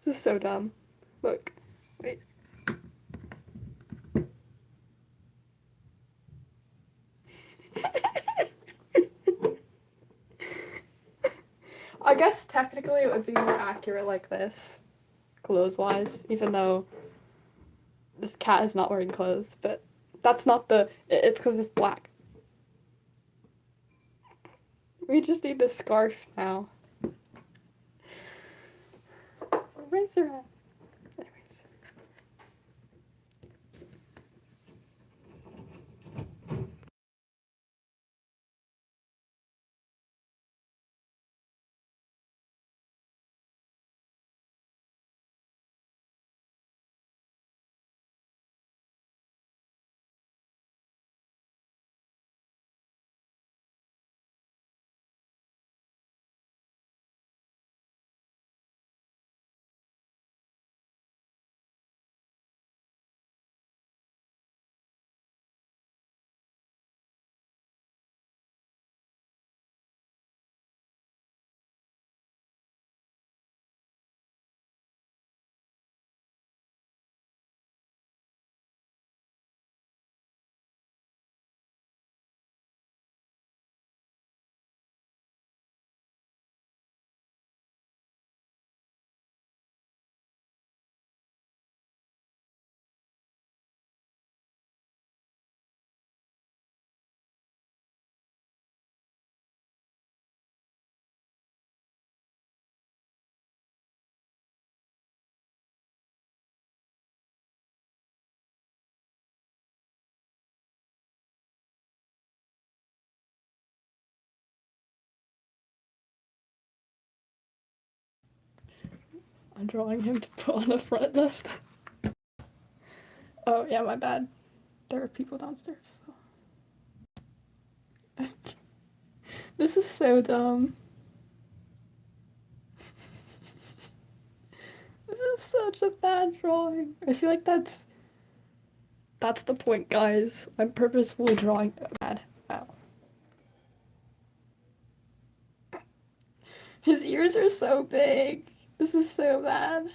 This is so dumb. Look. Wait. I guess technically it would be more accurate like this, clothes-wise, even though this cat is not wearing clothes, but that's not it's because it's black. We just need the scarf now. Razor head. I'm drawing him to put on the front left. Oh, yeah, my bad. There are people downstairs. This is so dumb. This is such a bad drawing. I feel like that's the point, guys. I'm purposefully drawing bad. Wow. His ears are so big. This is so bad.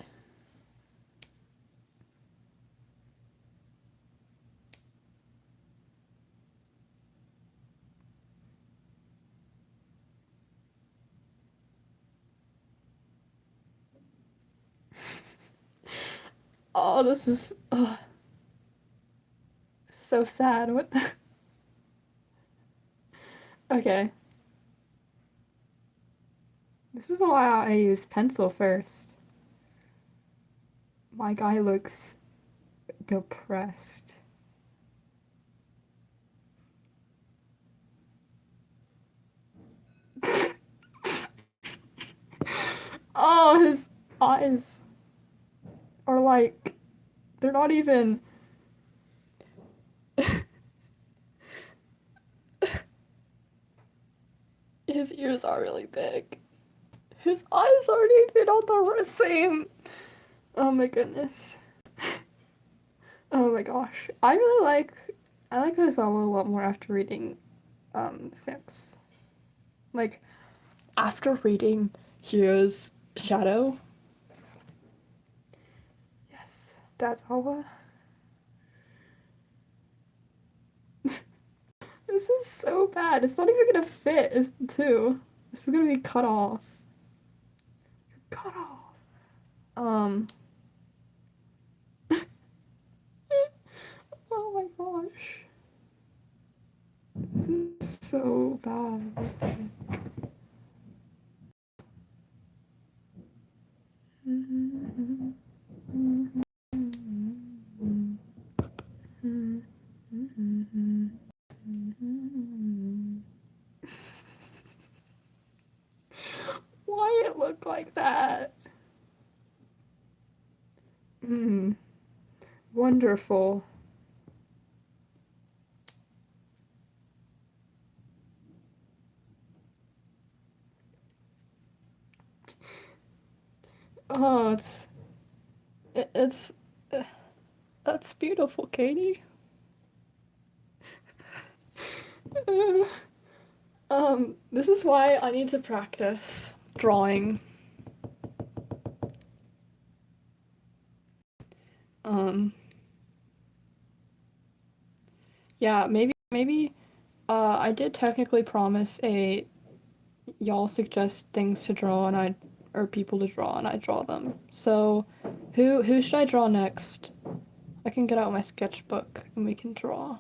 Oh, this is so sad. What the? Okay. This is why I use pencil first. My guy looks depressed. Oh, his eyes are like, they're not even. His ears are really big. His eyes aren't even on the same. Oh my goodness. Oh my gosh. I like Ozawa a lot more after reading Fix. Like after reading Hero's Shadow. Yes, that's Awa. This is so bad. It's not even gonna fit, too. This is gonna be cut off. Cut off. Oh my gosh. This is so bad. Why it look like that? Wonderful. Oh, it's that's beautiful, Katie. This is why I need to practice drawing. Yeah, maybe I did technically promise y'all suggest things to draw and or people to draw and I draw them. So who should I draw next? I can get out my sketchbook and we can draw.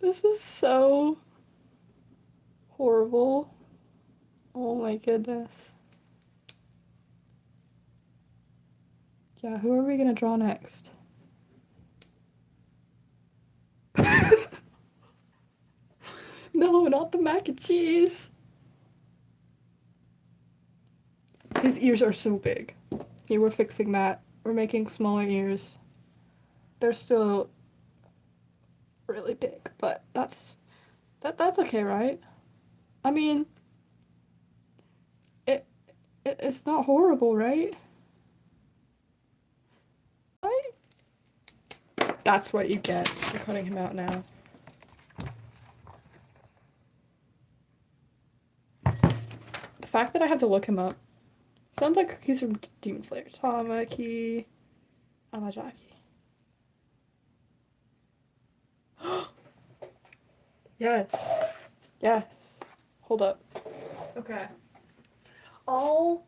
This is so horrible. Oh my goodness. Yeah, who are we gonna draw next? No, not the mac and cheese. His ears are so big. Here, we're fixing that. We're making smaller ears. They're still really big, but that's okay, right? I mean, it's not horrible, right? Right? That's what you get for cutting him out now. The fact that I have to look him up sounds like he's from Demon Slayer. Tamaki Amajaki. Yes. Yes. Hold up. Okay. Oh.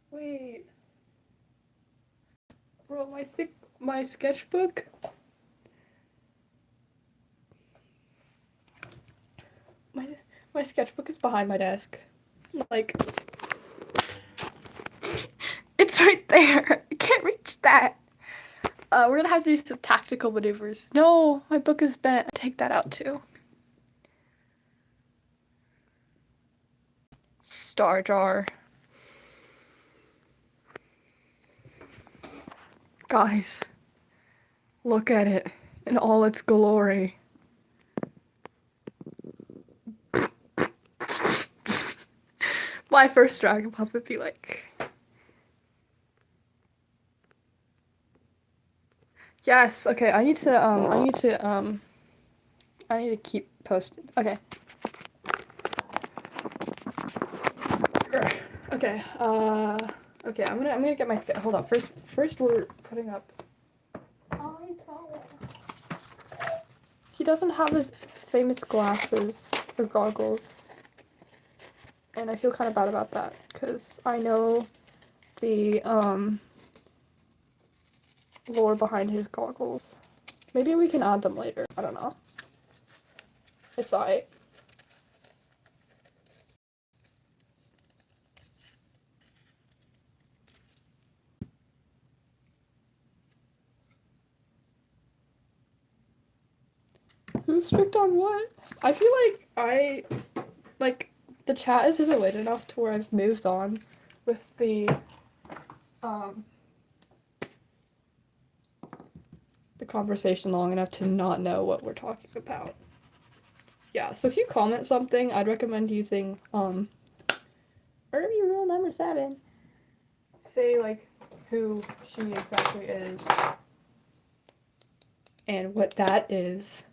Wait. Bro, my sketchbook. My sketchbook is behind my desk. Like it's right there. I can't reach that. We're gonna have to do some tactical maneuvers. No, my book is bent. Take that out too. star jar. Guys, look at it in all its glory. My first dragon puppet be like. Yes, okay, I need to keep posted. Okay. Okay, okay, I'm gonna get my hold on. First we're putting up. Oh, I saw it. He doesn't have his famous glasses or goggles. And I feel kind of bad about that, because I know the, lore behind his goggles. Maybe we can add them later. I don't know. It's alright. Who's strict on what? I feel like the chat is late enough to where I've moved on with the conversation long enough to not know what we're talking about. Yeah, so if you comment something, I'd recommend using, Urby rule number 7. Say, like, who she exactly is. And what that is.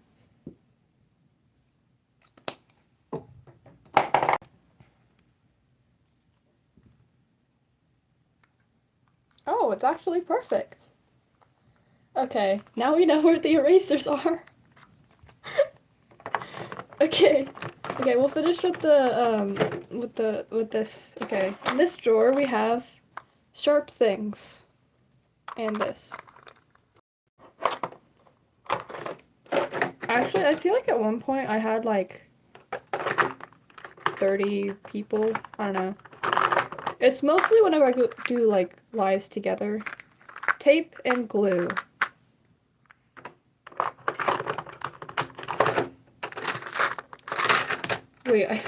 Oh, it's actually perfect. Okay, now we know where the erasers are. Okay, we'll finish with with this. Okay, in this drawer we have sharp things, and this. Actually, I feel like at one point I had like 30 people. I don't know. It's mostly whenever I do like lives together. Tape and glue. Wait, I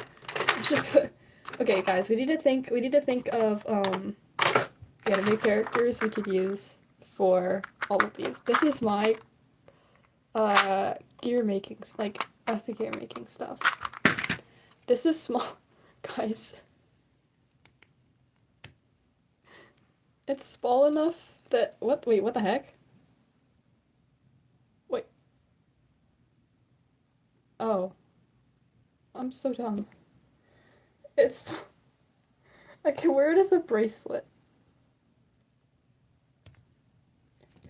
should put. Okay, guys, we need to think of the anime characters we could use for all of these. This is my gear making, like plastic gear making stuff. This is small, guys. It's small enough that wait, what the heck? Wait. Oh. I'm so dumb. It's I can wear it as a bracelet.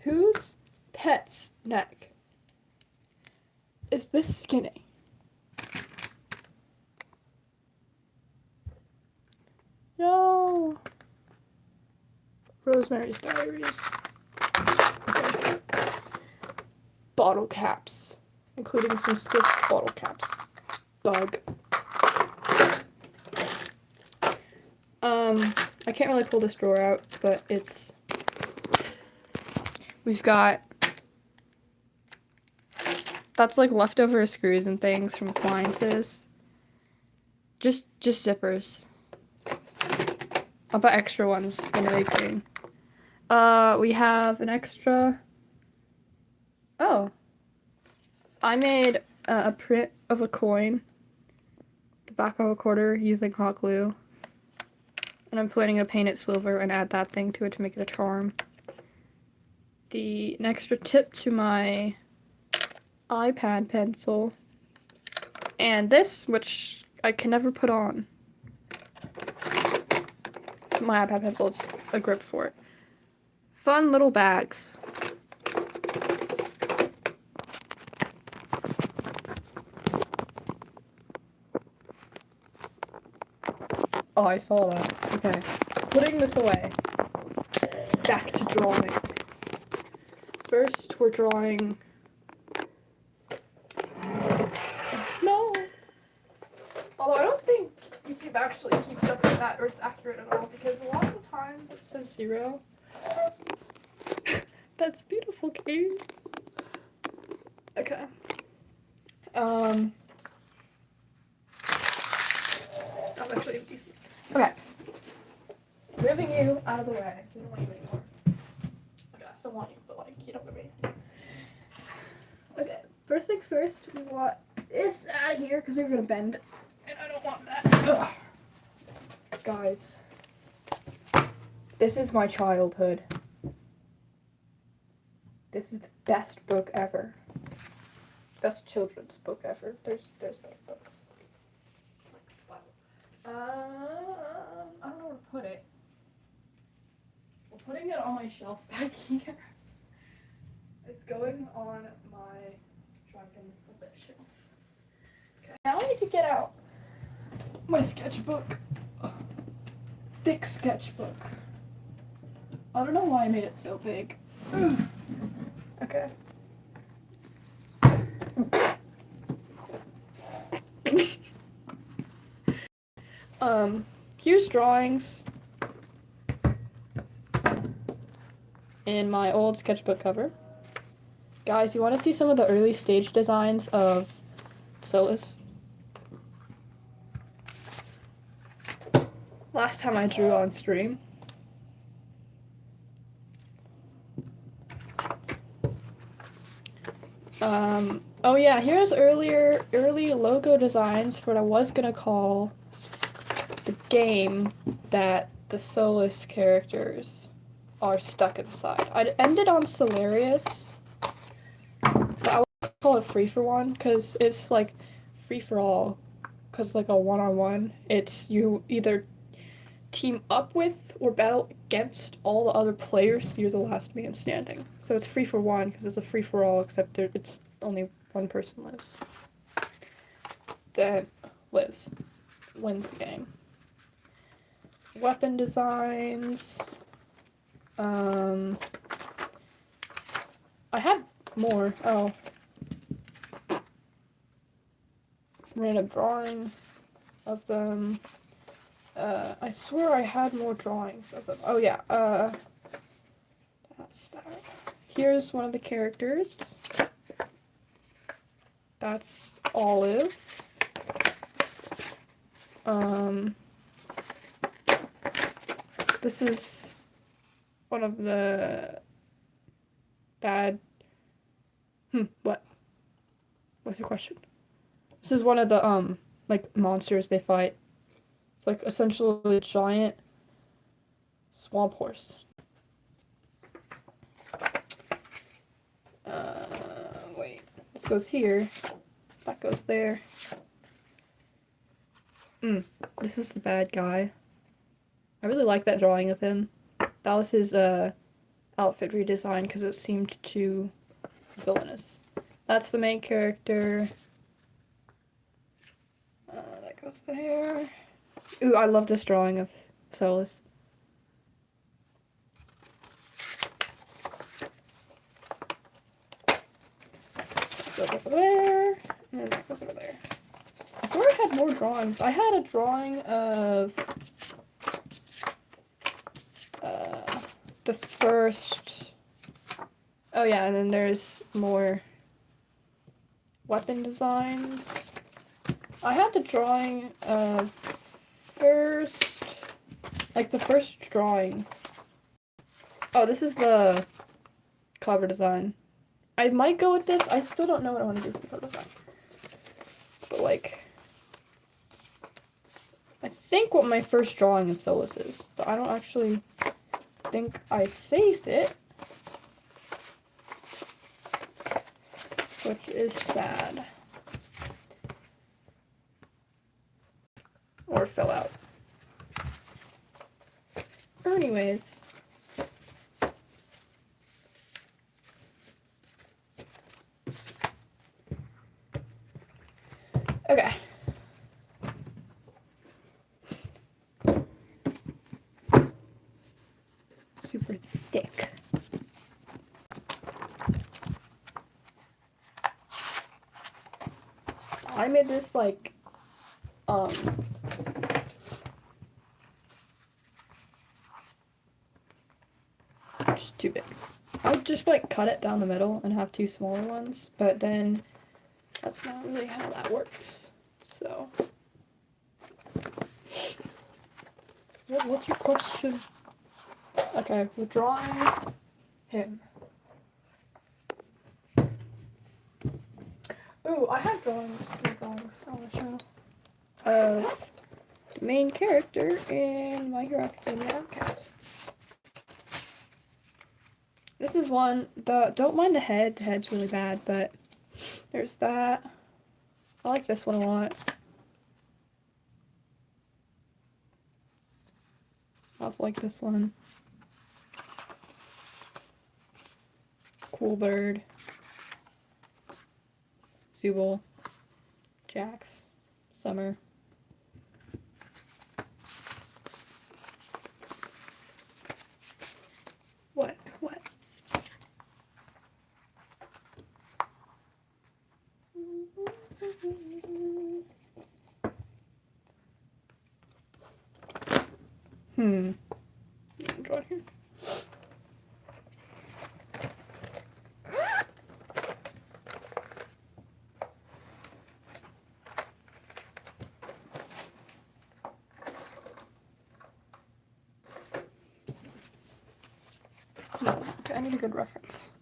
Whose pet's neck is this skinny? No. Rosemary's Diaries. Okay. Bottle caps, including some stiff bottle caps. Bug. I can't really pull this drawer out, but we've got, that's like leftover screws and things from appliances. Just zippers. I'll buy extra ones when they're clean. We have an extra, oh. I made a print of a coin, the back of a quarter, using hot glue. And I'm planning to paint it silver and add that thing to it to make it a charm. An extra tip to my iPad pencil. And this, which I can never put on. My iPad pencil, it's a grip for it. Fun little bags. Oh, I saw that. Okay. Putting this away. Back to drawing. First, we're drawing... No! Although I don't think YouTube actually keeps up with that, or it's accurate at all, because a lot of the times it says 0. That's beautiful, Katie. Okay. I'm actually decent. Okay. Moving you out of the way. I don't want you anymore. Okay, I still want you, but like, you know what I mean. Okay, first things first, we want this out of here because you're gonna bend. And I don't want that. Ugh. Guys, this is my childhood. This is the best book ever. Best children's book ever. There's better books. I don't know where to put it. We're putting it on my shelf back here. It's going on my dragon shelf. Okay, now I need to get out my sketchbook. Thick sketchbook. I don't know why I made it so big. Okay. Here's drawings in my old sketchbook cover. Guys, you want to see some of the early stage designs of Solus? Last time I drew on stream. Oh yeah, here's early logo designs for what I was gonna call the game that the Solus characters are stuck inside. I ended on Solarius, but I would call it free for one because it's like free for all. Because like a one-on-one, it's you either team up with or battle against all the other players, so you're the last man standing. So it's free for one because it's a free for all, except it's only one person lives. Then Liz wins the game. Weapon designs. I had more. Oh. Random drawing of them. I swear I had more drawings of them. Oh yeah, that's that. Here's one of the characters. That's Olive. This is one of the bad... what? What's your question? This is one of the, like, monsters they fight. It's, like, essentially a giant swamp horse. Wait. This goes here. That goes there. This is the bad guy. I really like that drawing of him. That was his, outfit redesign because it seemed too villainous. That's the main character. That goes there. Ooh, I love this drawing of Solus. Goes over there, and that goes over there. I swear I had more drawings. I had a drawing of the first... Oh yeah, and then there's more weapon designs. I had the drawing of first... Like, the first drawing. Oh, this is the cover design. I might go with this. I still don't know what I want to do for the cover design. But, like... I think what my first drawing of Solus is. But I don't actually think I saved it. Which is sad. Or fell out. Anyways. Okay. Super thick. I made this like just too big. I'll just like cut it down the middle and have two smaller ones, but then that's not really how that works. So What's your question? Okay, we're drawing him. Ooh, I have drawings on the channel of the main character in My Hero Academia Outcasts. This is one, don't mind the head. The head's really bad, but there's that. I like this one a lot. I also like this one. Cool Bird. Zubul. Jax. Summer. What? Draw here. Okay, I need a good reference.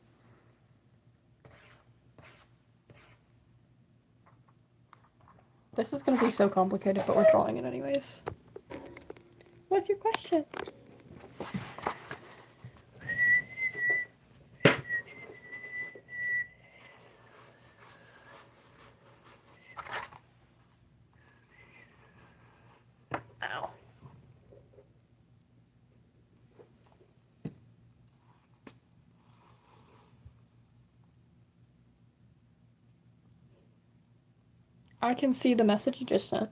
This is gonna be so complicated, but we're drawing it anyways. What's your question? Ow. I can see the message you just sent.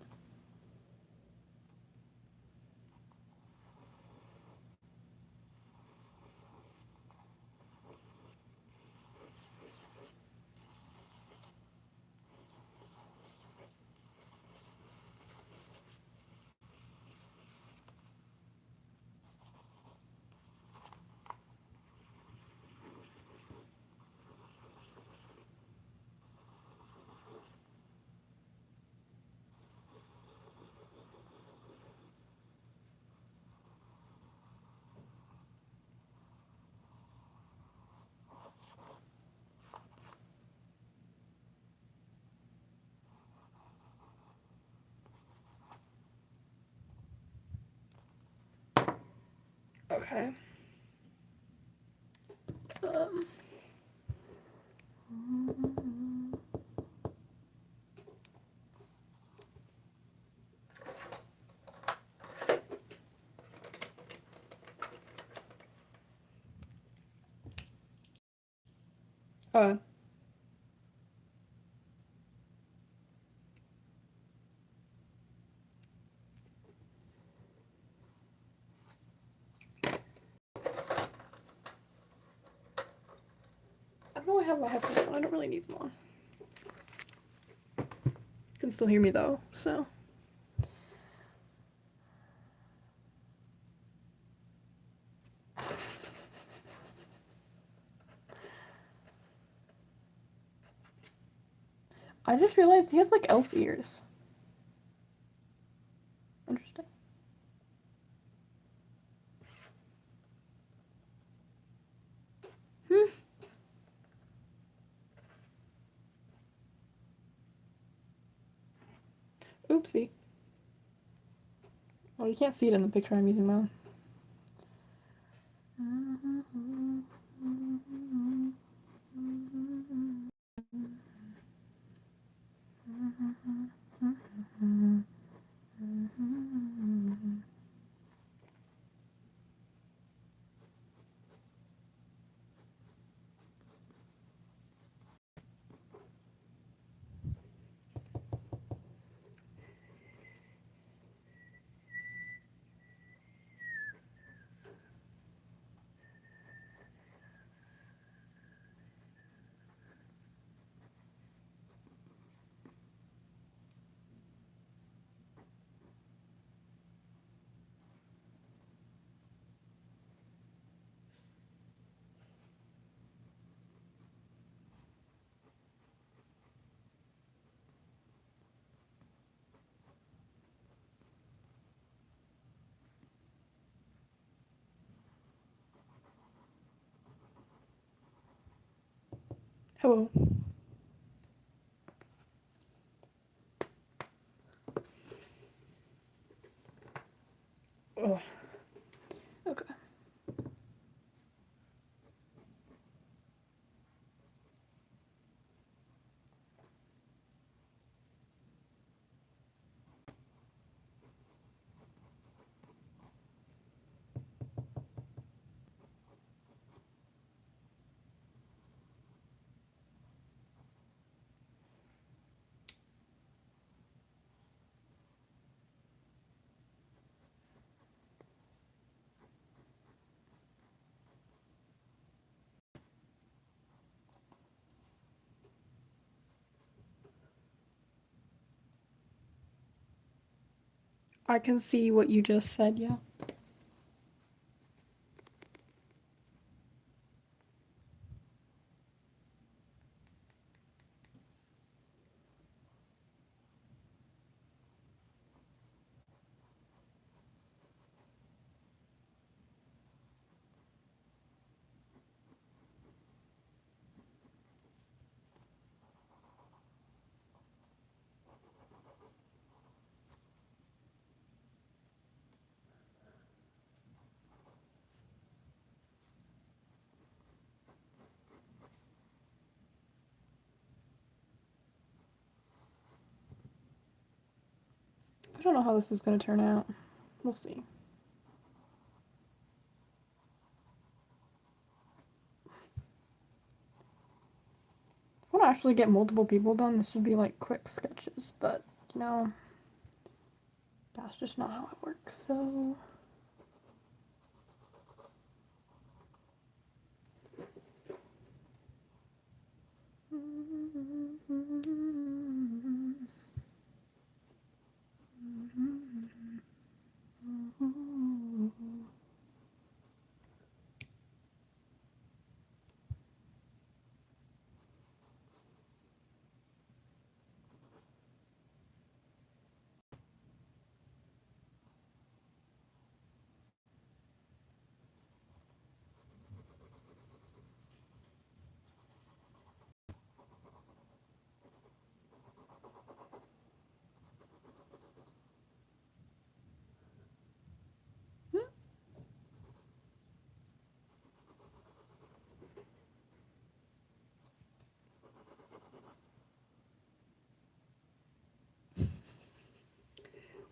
Okay. Uh, I don't know I have my headphones on. I don't really need them on. You can still hear me though, so. I just realized he has like elf ears. Interesting. Oopsie. Well, you can't see it in the picture I'm using now. Hello. Ugh. Okay. I can see what you just said, yeah. I don't know how this is gonna turn out. We'll see. If I want to actually get multiple people done, this would be like quick sketches, but you know, that's just not how it works, so.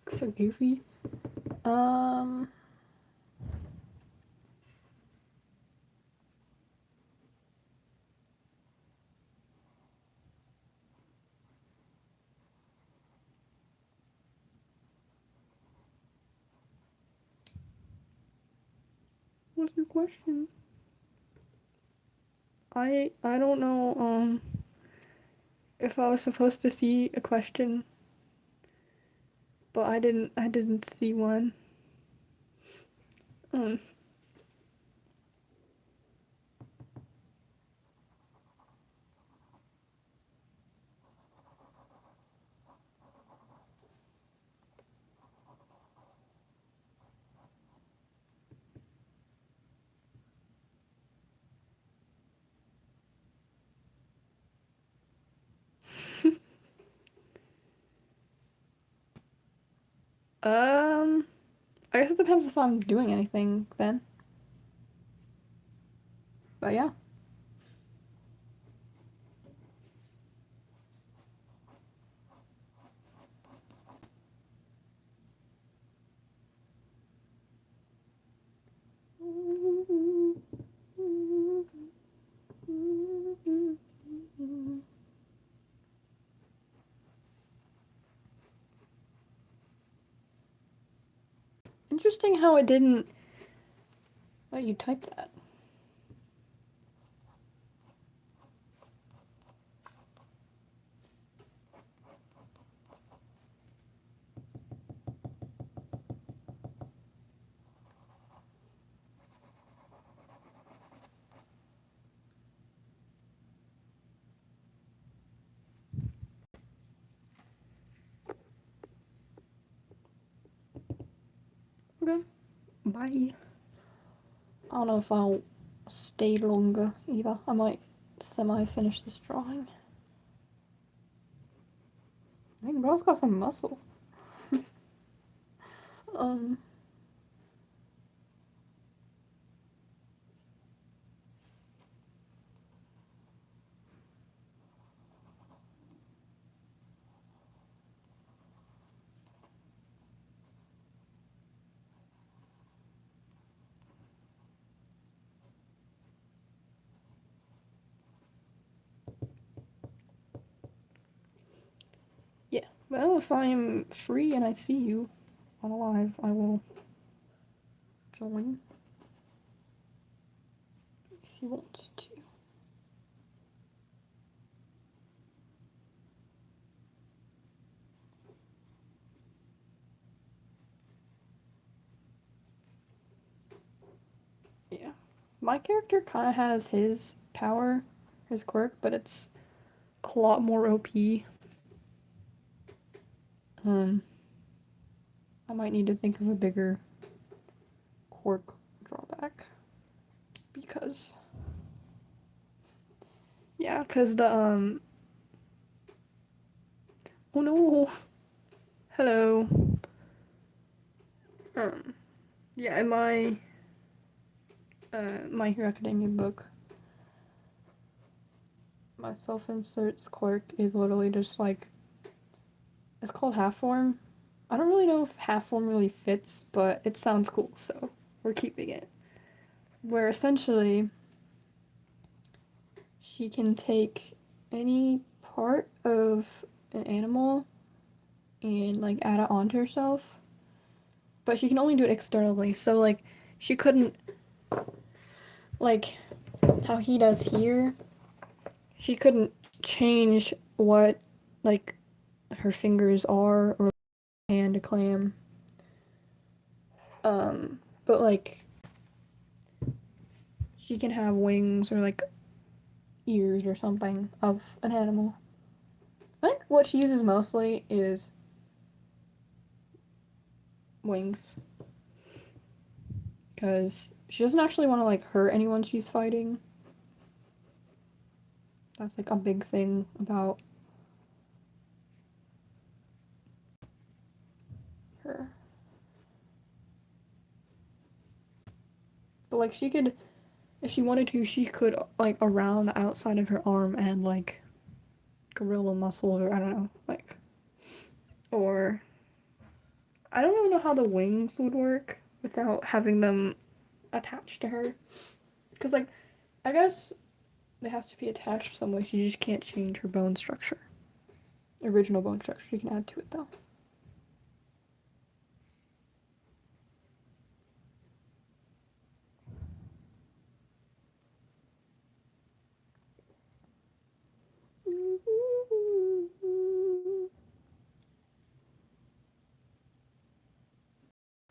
Looks so goofy. What's your question? I don't know if I was supposed to see a question, but I didn't see one. Um um I guess it depends if I'm doing anything then. But yeah. Interesting how it didn't let you type that. Okay. Bye. I don't know if I'll stay longer either. I might semi-finish this drawing. I think bro's got some muscle. um, yeah. Well, if I am free and I see you on a live, I will join if you want to. Yeah. My character kind of has his power, his quirk, but it's a lot more OP. I might need to think of a bigger quirk drawback. Because, yeah, because oh no, hello. Yeah, in My Hero Academia book, my self-inserts quirk is literally just like, it's called half form. I don't really know if half form really fits, but it sounds cool, so we're keeping it. Where essentially, she can take any part of an animal and like add it onto herself, but she can only do it externally. So like, she couldn't, like how he does here, she couldn't change what like her fingers are or hand to clam. But like she can have wings or like ears or something of an animal. I think what she uses mostly is wings. Because she doesn't actually want to like hurt anyone she's fighting. That's like a big thing about her. But like she could, if she wanted to, she could like around the outside of her arm and like gorilla muscles or I don't know, like, or I don't really know how the wings would work without having them attached to her. Because like, I guess they have to be attached some way. She just can't change her bone structure. Original bone structure. She can add to it though.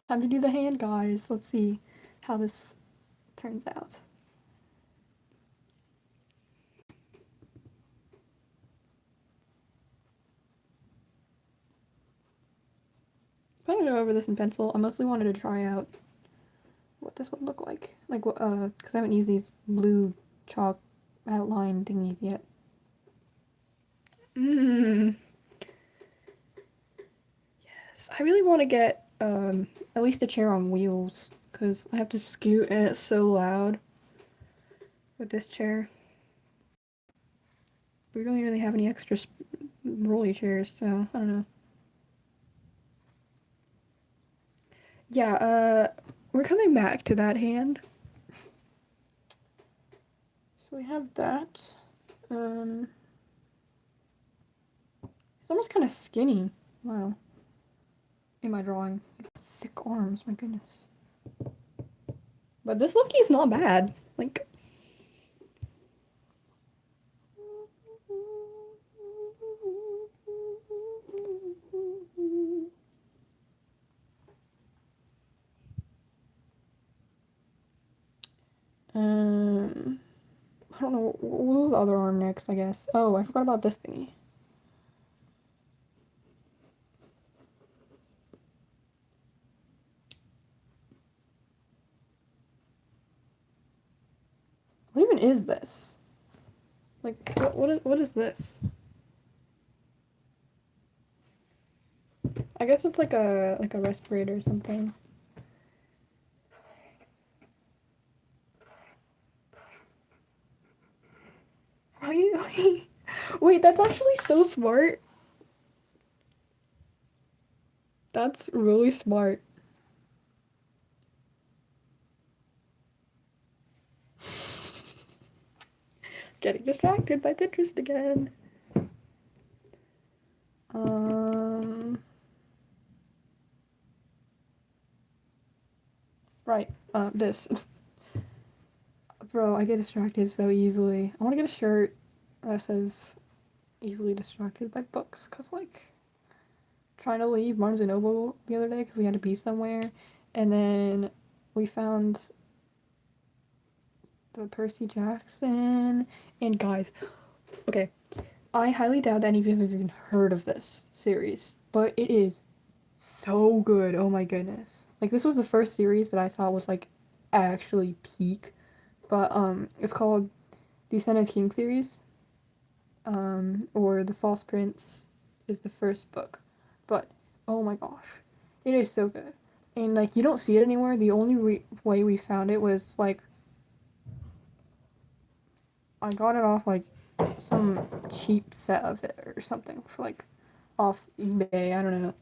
Time to do the hand, guys. Let's see how this turns out. I'm gonna go over this in pencil. I mostly wanted to try out what this would look like. Like, because I haven't used these blue chalk outline thingies yet. Yes, I really want to get at least a chair on wheels because I have to scoot and it's so loud with this chair. We don't really have any extra rolly chairs, so I don't know. Yeah, we're coming back to that hand. So we have that. It's almost kind of skinny. Wow. In my drawing. Thick arms, my goodness. But this Loki's not bad. Like, I don't know. We'll do the other arm next, I guess. Oh, I forgot about this thingy. What even is this? Like, what is this? I guess it's like a respirator or something. Wait, wait, that's actually so smart. That's really smart. Getting distracted by Pinterest again. Um, right, this. Bro, I get distracted so easily. I want to get a shirt that says easily distracted by books, because, like, trying to leave Barnes& and Noble the other day because we had to be somewhere, and then we found the Percy Jackson, and guys, okay, I highly doubt that any of you have even heard of this series, but it is so good. Oh my goodness. Like, this was the first series that I thought was, like, actually peak, but, it's called the Ascended King series, or The False Prince is the first book, but, oh my gosh, it is so good. And, like, you don't see it anymore. The only way we found it was, like, I got it off, like, some cheap set of it or something for, like, off eBay. I don't know.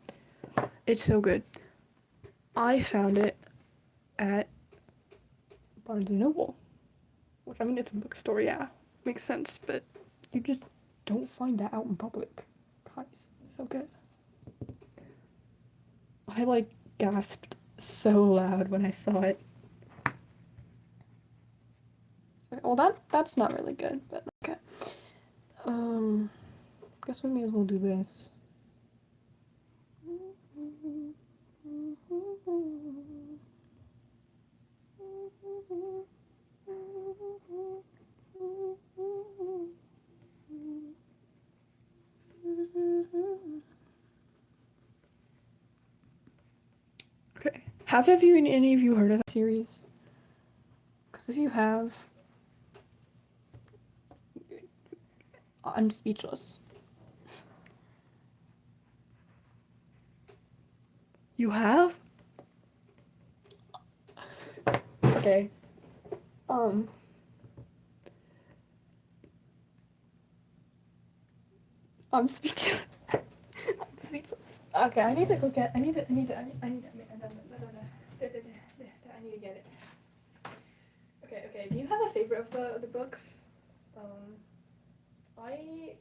It's so good. I found it at Barnes& and Noble, which, I mean, it's a bookstore, yeah. Makes sense, but you just don't find that out in public. Guys, it's so good. I, like, gasped so loud when I saw it. Well, that's not really good, but okay. Guess we may as well do this. Okay. Have any of you heard of that series? Because if you have, I'm speechless. You have? Okay. I'm speechless. I'm speechless. Okay, I need to go get. I need to. I need to get it. Okay. Do you have a favorite of the books? I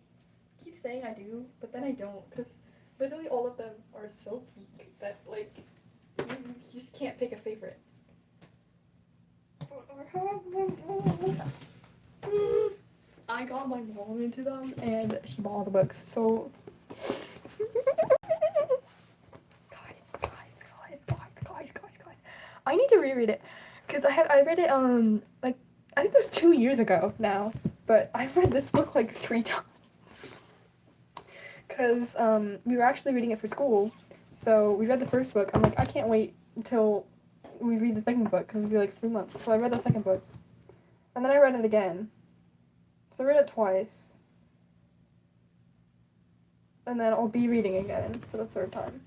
keep saying I do, but then I don't, because literally all of them are so peak that, like, you just can't pick a favorite. I got my mom into them, and she bought all the books, so... Guys. I need to reread it, because I read it, like, I think it was 2 years ago now, but I've read this book, like, 3 times. Because, we were actually reading it for school, so we read the first book. I'm like, I can't wait until we read the second book, because it'll be, like, 3 months. So I read the second book, and then I read it again. So I read it twice. And then I'll be reading again for the 3rd time.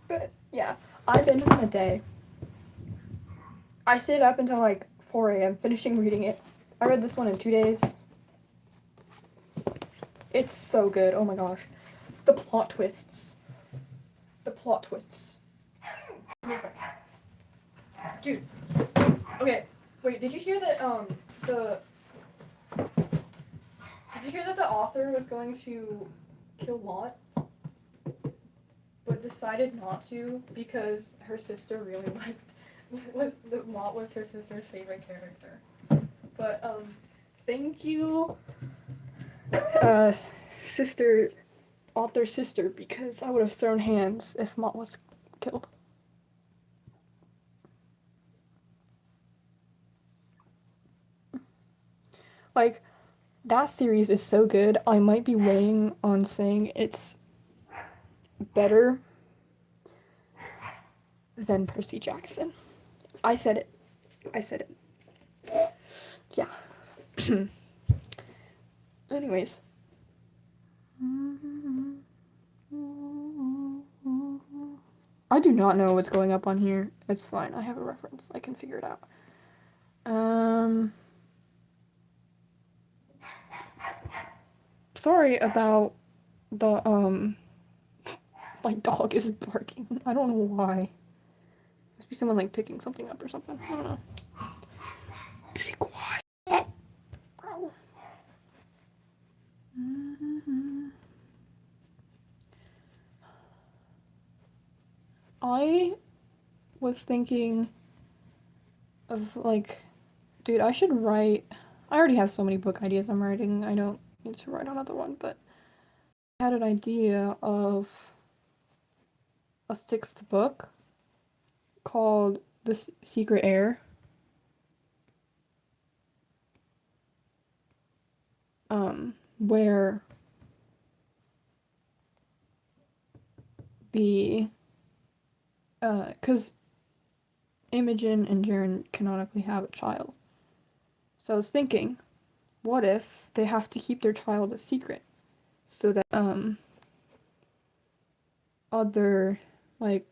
But, yeah. I finished this in a day. I stayed up until, like, 4 a.m. finishing reading it. I read this one in 2 days. It's so good. Oh my gosh. The plot twists. Dude. Okay. Wait, did you hear that, Did you hear that the author was going to kill Mott, but decided not to because her sister really Mott was her sister's favorite character. But thank you, author sister, because I would have thrown hands if Mott was killed. Like, that series is so good, I might be weighing on saying it's better than Percy Jackson. I said it. Yeah. Anyways. I do not know what's going up on here. It's fine. I have a reference. I can figure it out. Sorry about the, my dog is barking. I don't know why. Must be someone, like, picking something up or something. I don't know. Be quiet. Bro. I was thinking of, like, dude, I should write. I already have so many book ideas I'm writing. I don't need to write another one, but I had an idea of a sixth book called The Secret Heir. Where because Imogen and Jaren canonically have a child. So I was thinking, what if they have to keep their child a secret so that, other, like,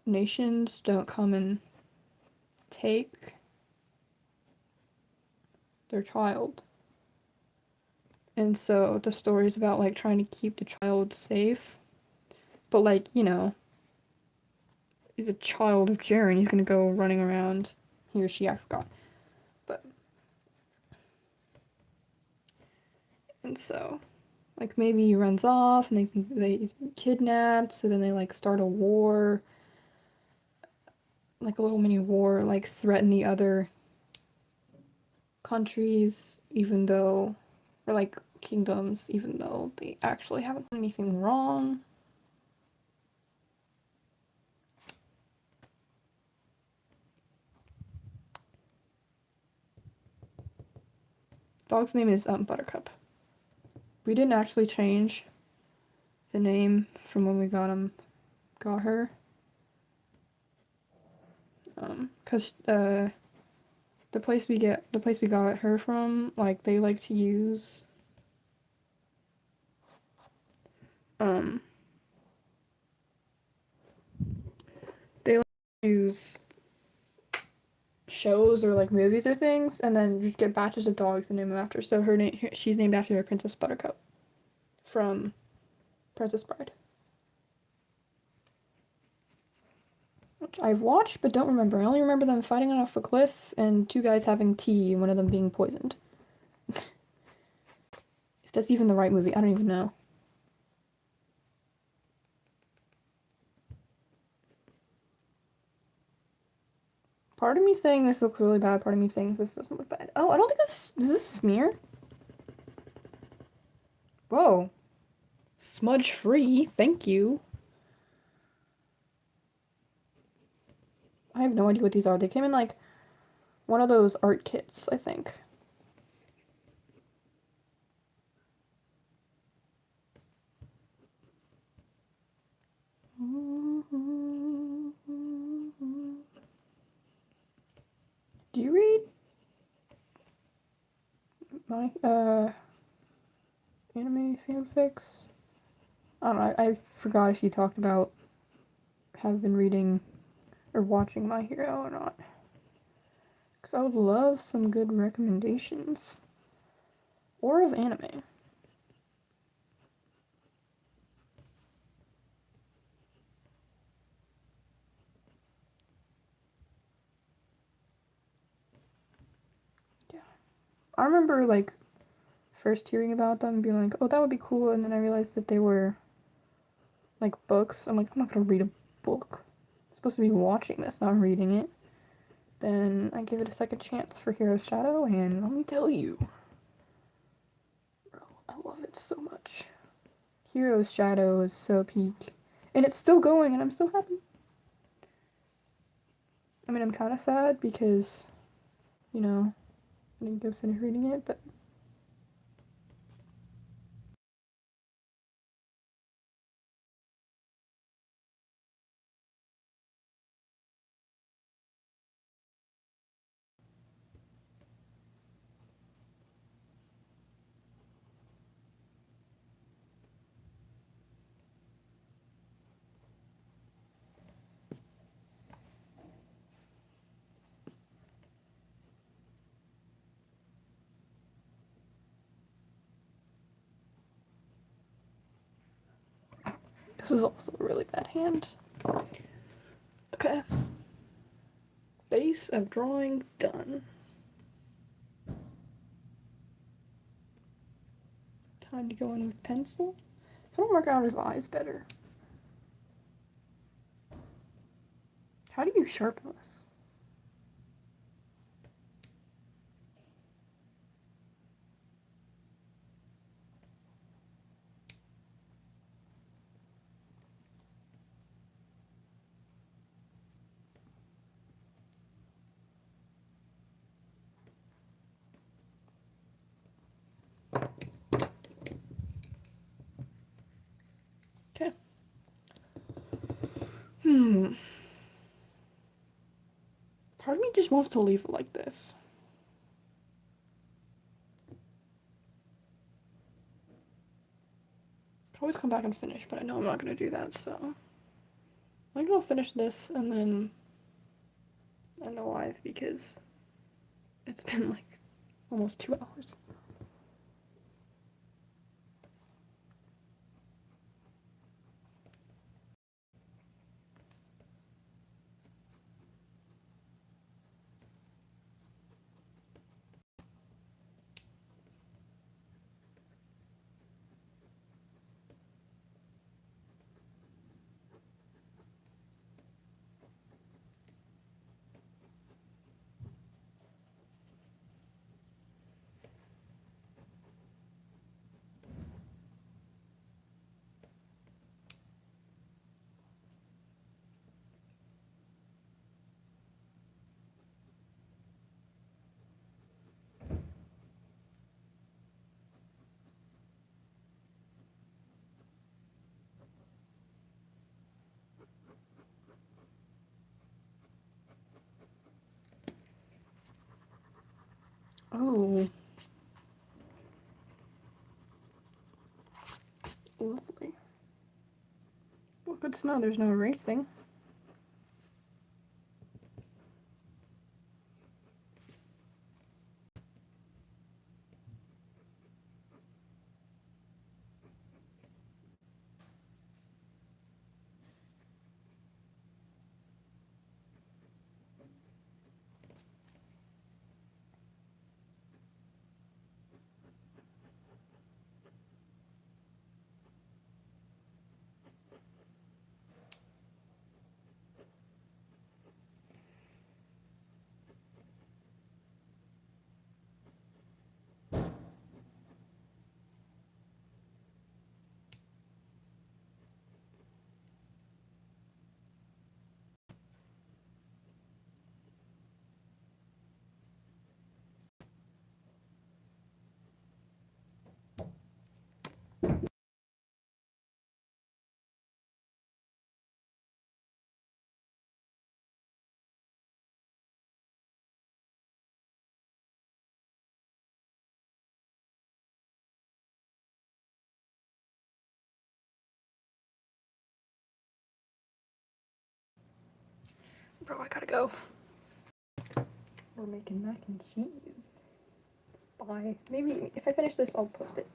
nations don't come and take their child. And so the story's about, like, trying to keep the child safe. But, like, he's a child of Jaren. He's gonna go running around. He or she, I forgot. But, and so, like, maybe he runs off and they think that he's been kidnapped. So then they, like, start a war. Like, a little mini war, like, threaten the other countries, even though, or, like, kingdoms, even though they actually haven't done anything wrong. Dog's name is Buttercup. We didn't actually change the name from when we got her. Cause the place we got her from, like, they like to use they like to use shows or, like, movies or things, and then just get batches of dogs and name them after. So she's named after Princess Buttercup from Princess Bride, which I've watched but don't remember. I only remember them fighting off a cliff and two guys having tea and one of them being poisoned. If that's even the right movie, I don't even know. Part of me saying this looks really bad, part of me saying this doesn't look bad. Oh, I don't think this... Does this smear? Whoa. Smudge free, thank you. I have no idea what these are. They came in, like, one of those art kits, I think. Do you read my, anime fanfics? I don't know, I forgot if you talked about have been reading or watching My Hero or not. Because I would love some good recommendations. Or of anime. Yeah. I remember, like, first hearing about them and being like, oh, that would be cool, and then I realized that they were, like, books. I'm like, I'm not gonna read a book. I'm supposed to be watching this, not reading it. Then I give it a second chance for Hero's Shadow, and let me tell you, bro, I love it so much. Hero's Shadow is so peak. And it's still going, and I'm so happy. I mean, I'm kind of sad because, I didn't get to finish reading it, but This is also a really bad hand. Okay. Base of drawing done. Time to go in with pencil. I want to mark out his eyes better. How do you sharpen this? Okay. Part of me just wants to leave it like this. Could always come back and finish, but I know I'm not gonna do that, so I think I'll finish this and then end the live because it's been like almost 2 hours. Oh. Lovely. Well, good to know there's no erasing. Bro, I gotta go. We're making mac and cheese. Bye. Maybe if I finish this, I'll post it.